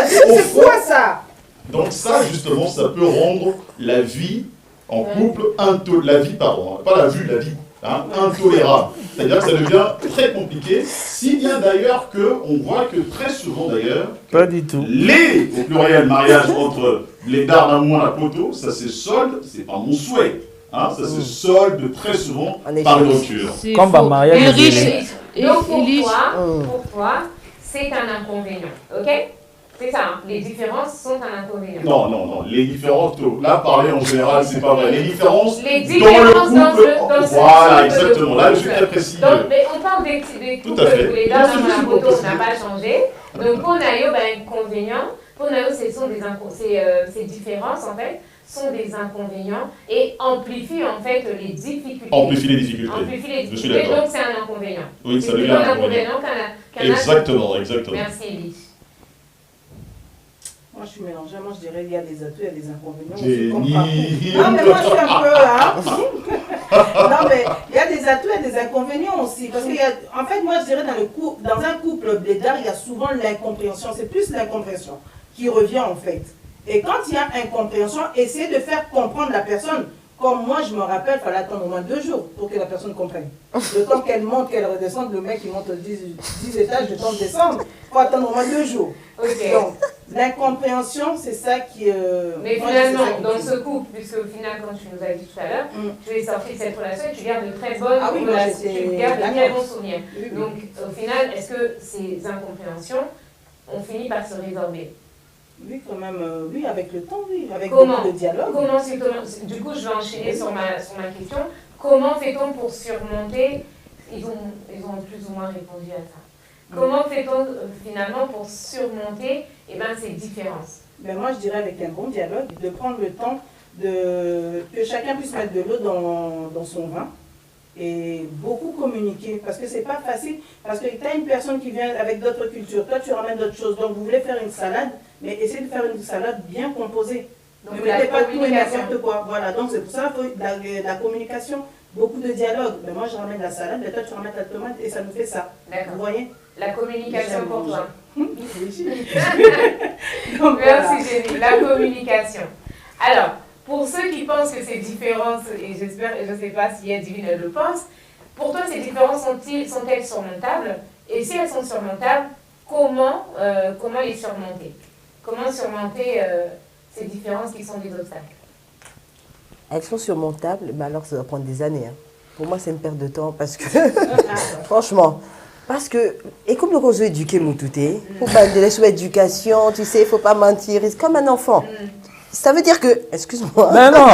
S3: c'est quoi ça?
S4: Donc ça, justement, ça peut rendre la vie en couple, la vie, intolérable. C'est-à-dire que ça devient très compliqué, si bien d'ailleurs qu'on voit que très souvent d'ailleurs,
S2: pas du tout.
S4: Les, au pluriel, mariage entre les Darnamois et la Poto, ça se solde, c'est pas mon souhait, hein, ça se solde très souvent par une rupture.
S2: Comme un mariage.
S1: Donc pour toi, c'est un inconvénient, ok? C'est ça, hein? Les différences sont un inconvénient.
S4: Non, les différences, là, parler en général, c'est pas vrai. Les différences
S1: dans le couple,
S4: voilà, exactement, là, je suis très précis.
S1: Donc, mais on parle des couples où les dames dans la photo n'a pas changé. Donc, pour Nayo, inconvénients, pour Nayo, ces différences, en fait, sont des inconvénients et amplifient, en fait, les difficultés.
S4: Amplifient les difficultés. Je suis d'accord.
S1: Donc, c'est un inconvénient.
S4: Oui, ça devient un inconvénient. Exactement.
S1: Merci, Elie.
S3: Moi, je suis mélangée. Moi, je dirais qu'il y a des atouts et des inconvénients.
S4: Non,
S3: mais moi, je suis un peu... Non, mais il y a des atouts et des inconvénients aussi. Parce qu'en fait, moi, je dirais dans un couple blédard, il y a souvent l'incompréhension. C'est plus l'incompréhension qui revient, en fait. Et quand il y a incompréhension, essayez de faire comprendre la personne. Comme moi, je me rappelle, il fallait attendre au moins 2 jours pour que la personne comprenne. Le temps qu'elle monte, qu'elle redescende, le mec il monte 10 étages, le temps de descendre, il faut attendre au moins 2 jours.
S1: Ok.
S3: Donc, l'incompréhension, c'est ça qui...
S1: Mais finalement, dans ce couple, puisque au final, comme tu nous as dit tout à l'heure, tu es sorti de cette relation et tu gardes de très bonnes relations, tu gardes de très bons souvenirs. Donc, au final, est-ce que ces incompréhensions ont fini par se résorber?
S3: Oui, quand même, oui, avec le temps, oui, avec
S1: Comment,
S3: beaucoup de dialogue.
S1: Du coup, je vais enchaîner sur ma question. Comment fait-on pour surmonter, ils ont plus ou moins répondu à ça. Comment fait-on finalement pour surmonter ces différences?
S3: Ben moi, je dirais avec un bon dialogue, de prendre le temps que chacun puisse mettre de l'eau dans son vin et beaucoup communiquer. Parce que c'est pas facile, parce que tu as une personne qui vient avec d'autres cultures, toi tu ramènes d'autres choses, donc vous voulez faire une salade, mais essayez de faire une salade bien composée. Donc ne mettez pas tout et n'importe quoi. Voilà, donc c'est pour ça qu'il faut la communication, beaucoup de dialogue. Mais moi je ramène la salade, mais toi tu ramènes la tomate et ça nous fait ça. Vous voyez?
S1: La communication pour toi.
S3: Merci
S1: Jenny, la communication. Alors, pour ceux qui pensent que ces différences, et j'espère, je ne sais pas si Edwin le pense, pour toi ces différences sont-elles surmontables? Et si elles sont surmontables, comment les surmonter? Comment surmonter ces différences qui sont des obstacles?
S6: Elles sont surmontables, mais alors ça va prendre des années. Hein. Pour moi, c'est une perte de temps parce que, franchement, parce que, et comme le réseau éduqué, Moutouté, il faut pas de laisser éducation, tu sais, il ne faut pas mentir, c'est comme un enfant. Ça veut dire que, excuse-moi.
S2: Non, non,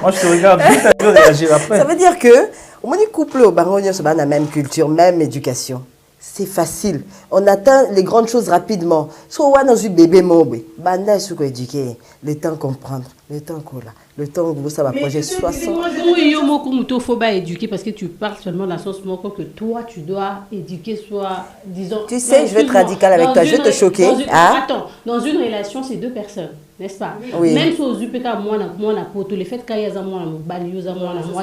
S2: moi je te regarde, juste à réagir après.
S6: Ça veut dire que, au moins, les couples, on a la même culture, même éducation. C'est facile. On atteint les grandes choses rapidement. Soit on a dans un bébé mobile, le temps comprendre, le temps qu'on a, le temps où ça va projet 60.
S5: Oui, il faut pas éduquer parce que tu parles seulement dans le sens que toi tu dois éduquer, soit disons.
S6: Tu sais, je vais être radical avec toi, je vais te choquer.
S5: Attends, dans une relation, c'est 2 personnes, n'est-ce pas?
S6: Oui.
S5: Même si aux UPK, moi, poto, le fait qu'il y a moi,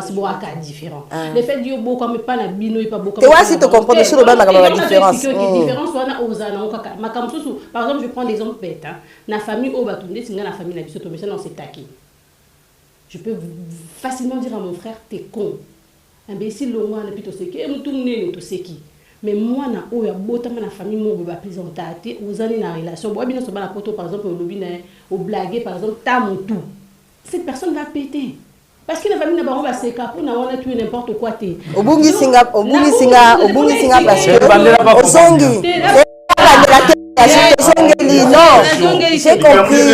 S5: c'est beaucoup différent. Le fait qu'il y a beaucoup, mais pas la bino, pas beaucoup.
S6: Tu vois, si tu comprends de choses, la différence.
S5: Par exemple, je prends l'exemple bête. La famille au Batunde, c'est la famille la bisoto, mais ça, non, c'est taqué. Je peux facilement dire à mon frère, t'es con. Imbécile, le moi, plutôt c'est qui, mais moi, il y a beaucoup de famille qui va plaisanter, aux années dans la relation. Par exemple, au blaguer, par exemple, t'as mon tout. Cette personne va péter. Parce que la famille n'a pas se capoter, on a tué n'importe quoi.
S6: Au bungi singa parce que au zongi. J'ai compris.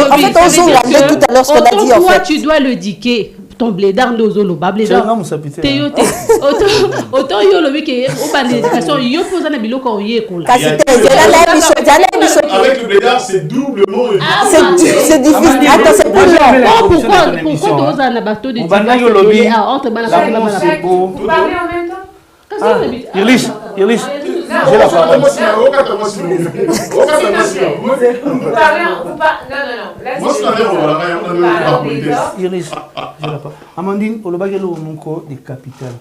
S6: En fait, on zonga tout à l'heure ce qu'on a dit en fait.
S5: Tu dois le diquer. Ton blédard n'osolo pas blédard. Autant yo le week au ban d'éducation yo pose na biloko yeko là.
S4: Avec le blédard c'est doublement
S6: c'est difficile. Attends, c'est plus long.
S5: Pourquoi tu as na bateau de entre bana
S1: vous parlez en même temps?
S2: Irlich, j'ai la parole. Amandine, au Lobagé, le des capitales.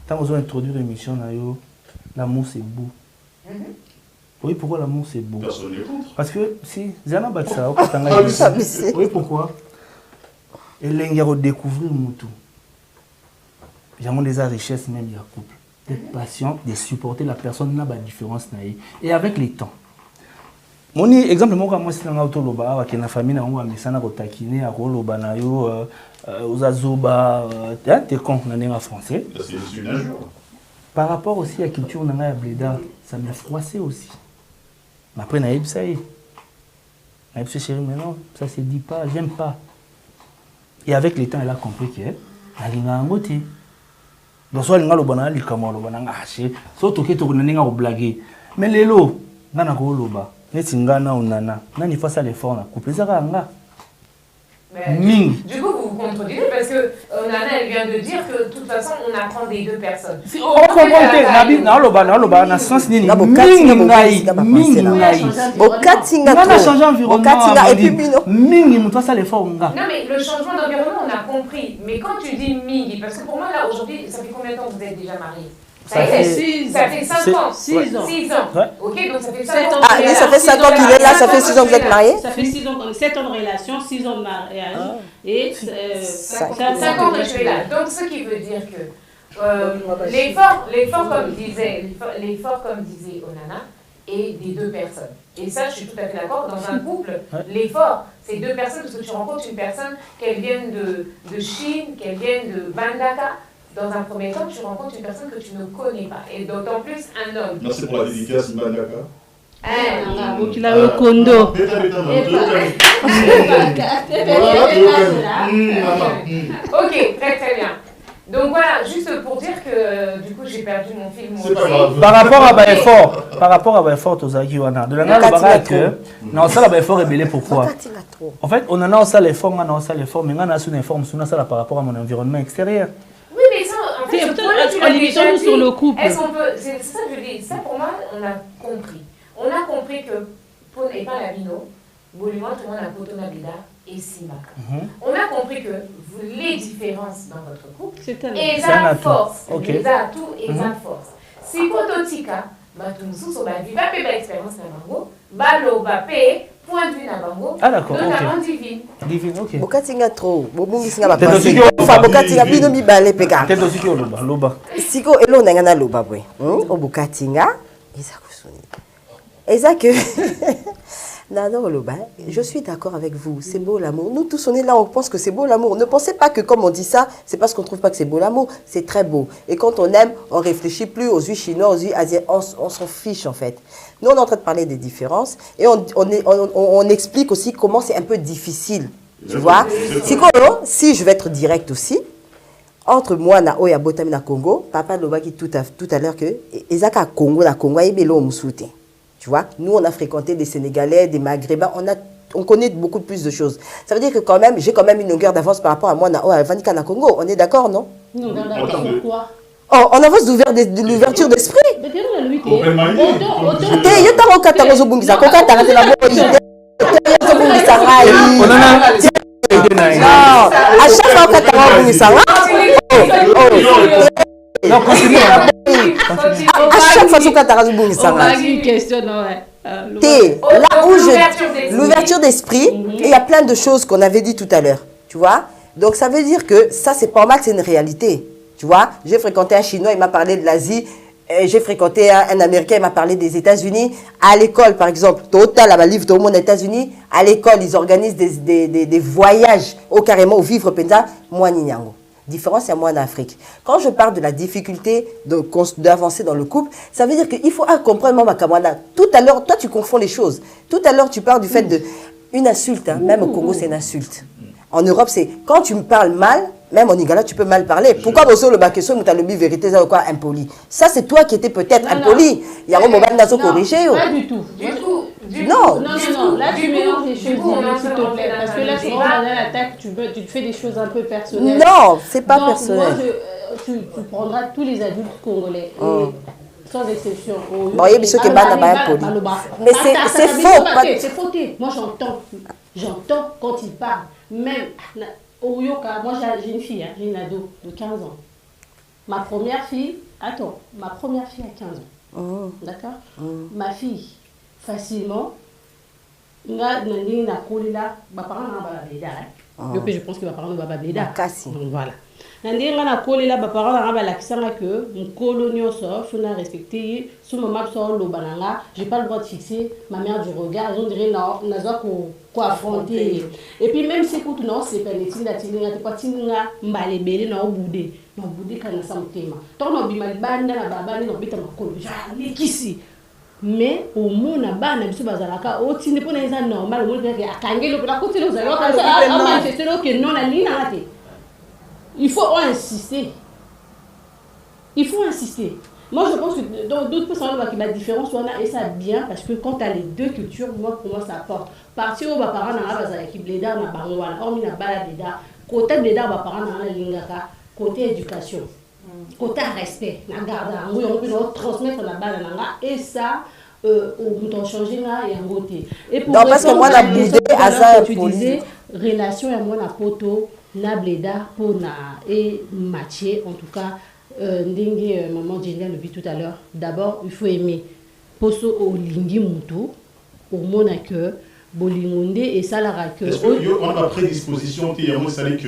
S2: Quand on a introduit l'émission, l'amour c'est beau. Oui, pourquoi l'amour c'est beau? Parce que si Zana Batsa, oui, pourquoi? Elle a redécouvrir Moutou. J'ai des richesses même, il y a couple. D'être patient, de supporter la personne, n'a pas de différence. Et avec les temps. Mon exemple, moi, c'est un auto loba, qui est la famille, on va me taquiner à Roloba, aux Azoba, t'es con, on est en français.
S4: C'est une injure.
S2: Par rapport aussi à la culture, on a Bléda, ça m'a froissé aussi. Mais après, Naïb, ça y est. Naïb, c'est chéri, mais non, ça se dit pas, j'aime pas. Et avec les temps, elle a compris qu'elle a un moté. Donc, soit elle a un likamo, elle a un haché, soit elle a un blagué. Mais les lots, elle a un loba. Netingana ou nana, nani face à l'effort, na couple, ça va.
S1: Du coup, vous vous contredisez parce que Nana, elle vient de dire que de toute façon, on apprend des 2 personnes.
S2: Si on comprend, Nabi, na loba, na sens ni
S6: na
S2: changé environnement. Mingi, muto ça l'effort, nga.
S1: Non, mais le changement d'environnement, on a compris. Mais quand tu dis mingi, parce que pour moi, là, aujourd'hui, ça fait combien de temps que vous êtes déjà mariés? Ça fait 5 ans.
S5: 6 ans.
S1: 6 ans.
S2: Ouais.
S1: Ok, donc ça fait 5 ans.
S6: Ah, et ça fait 5 ans qu'il est là, ça fait 6 ans que vous êtes mariés?
S5: Ça fait 6 ans, 7 ans de relation, 6 ans de mariage. Et 5
S1: ans que je suis là. Donc, ce qui veut dire que l'effort, comme disait Onana, est des deux personnes. Et ça, je suis tout à fait d'accord. Dans un couple, l'effort, c'est deux personnes, parce que tu rencontres une personne, qu'elle vienne de Chine, qu'elle vienne de Bandaka. Dans un premier temps, tu rencontres une personne que tu ne connais pas. Et d'autant plus un homme.
S4: Merci pour la dédicace, Bandaka.
S5: Donc il a le condo.
S1: Ok, très très bien. Donc voilà, juste pour dire que du coup j'ai perdu mon film.
S4: C'est pas grave.
S2: Par rapport à l'effort, Tozaki Wana, de la non, ça l'effort est belé pourquoi? En fait, on en a aussi l'effort, mais on a aussi l'effort, par rapport à mon environnement extérieur.
S1: Oui, mais ça, en fait, tu l'as déjà dit.
S5: Sur le couple.
S1: Est-ce qu'on peut, c'est ça que je dis, ça pour moi, on a compris. On a compris que, pour et pas la Bino, Bolima, tout le monde a Potonabida et Simaka. On a compris que les différences dans votre couple, et la force, les atouts et la force. Si Pototika, Batumsu, so viva pe ba expérience na bango, balo ba pe point de vue na bango, notamment divine.
S2: Divine, ok.
S6: Bokatinga trop, bobungisinga ba pensé. Fa bokatinga bino mi balé peka.
S2: Peut-être aussi que loba.
S6: Siko elo nangana loba bwe. O bokatinga, eza kusoni. Eza que non, Loba, je suis d'accord avec vous, c'est beau l'amour. Nous tous on est là, on pense que c'est beau l'amour. Ne pensez pas que comme on dit ça, c'est parce qu'on ne trouve pas que c'est beau l'amour, c'est très beau. Et quand on aime, on ne réfléchit plus aux yeux chinois, aux yeux asiatiques, on s'en fiche en fait. Nous on est en train de parler des différences et on explique aussi comment c'est un peu difficile, tu vois. Si je vais être direct aussi, entre moi na Oya Botami na Congo, papa Loba qui tout à l'heure que Ezaka Congo na Congo et Belo Moussouté. Tu vois, nous, on a fréquenté des Sénégalais, des Maghrébins, on connaît beaucoup plus de choses. Ça veut dire que quand même, j'ai quand même une longueur d'avance par rapport à moi, à Vanika na Congo. On est d'accord, non?
S5: Non, d'accord, pourquoi?
S6: Oh, on avance d'ouverture d'esprit. Mais quel est lui? À chaque fois,
S5: une question,
S6: là où l'ouverture d'esprit, et il y a plein de choses qu'on avait dit tout à l'heure, tu vois. Donc ça veut dire que ça, c'est pas mal, c'est une réalité, tu vois. J'ai fréquenté un Chinois, il m'a parlé de l'Asie. J'ai fréquenté un Américain, il m'a parlé des États-Unis. À l'école, par exemple, total, à ma livre au monde États-Unis, à l'école, ils organisent des voyages carrément au vivre penda, moi Ninyango. Différence, c'est moi en Afrique. Quand je parle de la difficulté d'avancer dans le couple, ça veut dire qu'il faut comprendre, ma Kamwana. Tout à l'heure, toi, tu confonds les choses. Tout à l'heure, tu parles du fait d'une insulte. Hein. Même au Congo, c'est une insulte. En Europe, c'est quand tu me parles mal, même en Igala, tu peux mal parler. Pourquoi vous le bakesso, tu as le vérité, c'est quoi impoli? Ça, c'est toi qui étais peut-être impoli. Il y a un moment où corrigé.
S5: Pas du tout.
S6: Non.
S5: Là, tu mélanges les choses, s'il te plaît. Parce que là, tu rentres dans l'attaque, tu fais des choses un peu personnelles.
S6: Non, c'est pas personnel.
S5: Tu prendras tous les adultes congolais. Sans exception.
S6: Bon, il y a des choses qui sont impoli. Mais c'est faux.
S5: C'est fauté. Moi, j'entends quand il parle. Même au Yoka, moi j'ai une fille, j'ai une ado de 15 ans. Ma première fille a 15 ans. D'accord? Ma fille, facilement, je pense que ma parent va bléda. Voilà. Nandinga kolela ba parents na ba lakisanga que mon colonio sauf on a respecté sous maman so lo bananga, j'ai pas le droit de fixer ma mère du regard, on dirait non, on a quoi affronter. Et puis même si pour non c'est pas la tinga te pas tinga mbale belé na obude kana samtema. Tant no bimal banda na baba ni no bita makolo. Ja kisi. Mais au moins na bana biso bazalaka o tinde pona eza normal mo ke akangelo pour la côté nous allons manifester que non la ligne na te. Il faut insister. Moi, je pense que dans d'autres personnes, la différence, et ça bien, parce que quand tu as les deux cultures, moi, pour moi, ça apporte. Partir où les parents ont qui bléda, hormis la balade bléda, côté bléda, les parents ont lingaka, côté éducation, côté respect, la garde, on peut transmettre la balade, et ça, on peut changer là et en côté. Et pour
S6: parce que moi, la boudé, à ça,
S5: tu disais, relation et moi, la poto, na bléda, pour na et matché, en tout cas, ndenge maman Jenny le dit tout à l'heure, d'abord il faut aimer. Poso o lingi mutu, au mona que bolingonde et ça la raque.
S4: Est-ce qu'on a pas prédisposition qui est salé que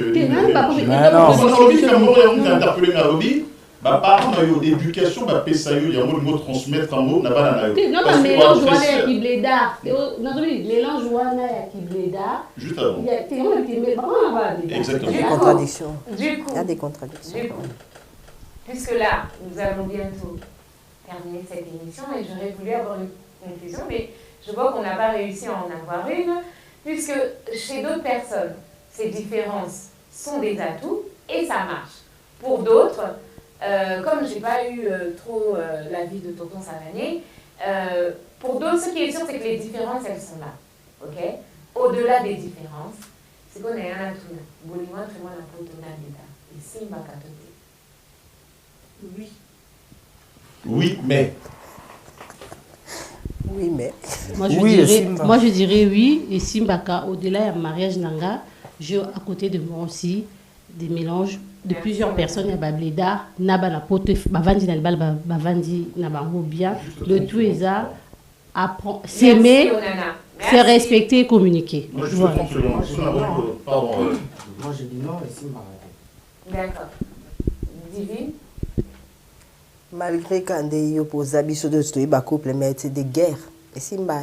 S4: l'éducation va payer il y a un mot transmettre un mot n'a pas
S5: non pas mélange wana qui bléda non mélange wana qui bléda
S4: juste avant
S5: il y a
S4: exactement
S6: des contradictions.
S1: Du coup,
S6: Il y a des contradictions.
S1: du coup, puisque là nous allons bientôt terminer cette émission et j'aurais voulu avoir une conclusion mais je vois qu'on n'a pas réussi à en avoir une puisque chez d'autres personnes ces différences sont des atouts et ça marche. Pour d'autres comme je n'ai pas eu trop l'avis de Tonton Savané, pour d'autres, ce qui est sûr, c'est que les différences, elles sont là. Okay? Au-delà des différences, c'est qu'on est un atout.
S3: Oui.
S4: Oui, mais.
S6: Oui, mais.
S5: Moi, je dirais oui. Et Simbaka, au-delà du mariage Nanga, j'ai à côté de moi aussi des mélanges de plusieurs personnes. Il y a Bableda, Naba na pote, Bavandi na bal, Bavandi na bango bien. Le tout est à apprendre, s'aimer, se respecter et communiquer.
S4: Moi, juste 30 secondes. Pardon.
S7: Moi, je dis non et Simba.
S1: D'accord. Divine.
S6: Malgré quand il oppose Abisso de Stoïba couple, mais c'est des guerres. Et Simba,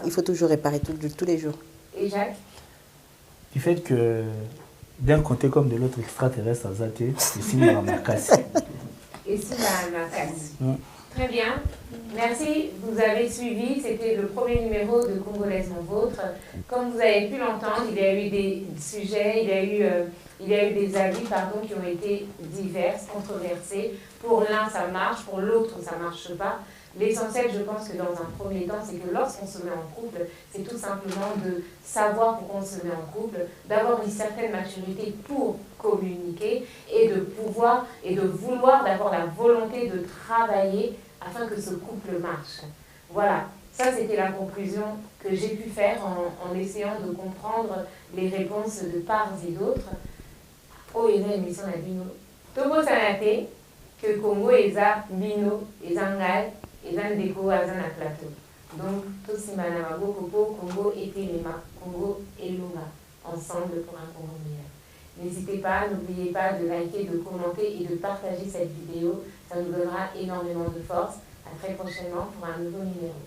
S6: il faut toujours réparer tous les jours.
S1: Et Jacques?
S2: Du fait que d'un côté comme de l'autre extraterrestre à Zate, et Simba Makasi.
S1: Et Simba Makasi. Très bien. Merci. Vous avez suivi. C'était le premier numéro de Congolaise Mon Vôtre. Comme vous avez pu l'entendre, il y a eu des sujets, il y a eu des avis qui ont été divers, controversés. Pour l'un, ça marche. Pour l'autre, ça ne marche pas. L'essentiel, je pense que dans un premier temps, c'est que lorsqu'on se met en couple, c'est tout simplement de savoir pourquoi on se met en couple, d'avoir une certaine maturité pour communiquer et de pouvoir et de vouloir, d'avoir la volonté de travailler afin que ce couple marche. Voilà, ça c'était la conclusion que j'ai pu faire en essayant de comprendre les réponses de part et d'autre. Oh, il y a une émission à Bino. Togo Sanate, que Congo est à Bino, est à Ngal, et dans des déco à un plateau. Donc, tout ce Congo et Téléma, Congo et Lunga, ensemble pour un Congo meilleur. N'hésitez pas, n'oubliez pas de liker, de commenter et de partager cette vidéo. Ça nous donnera énormément de force. À très prochainement pour un nouveau numéro.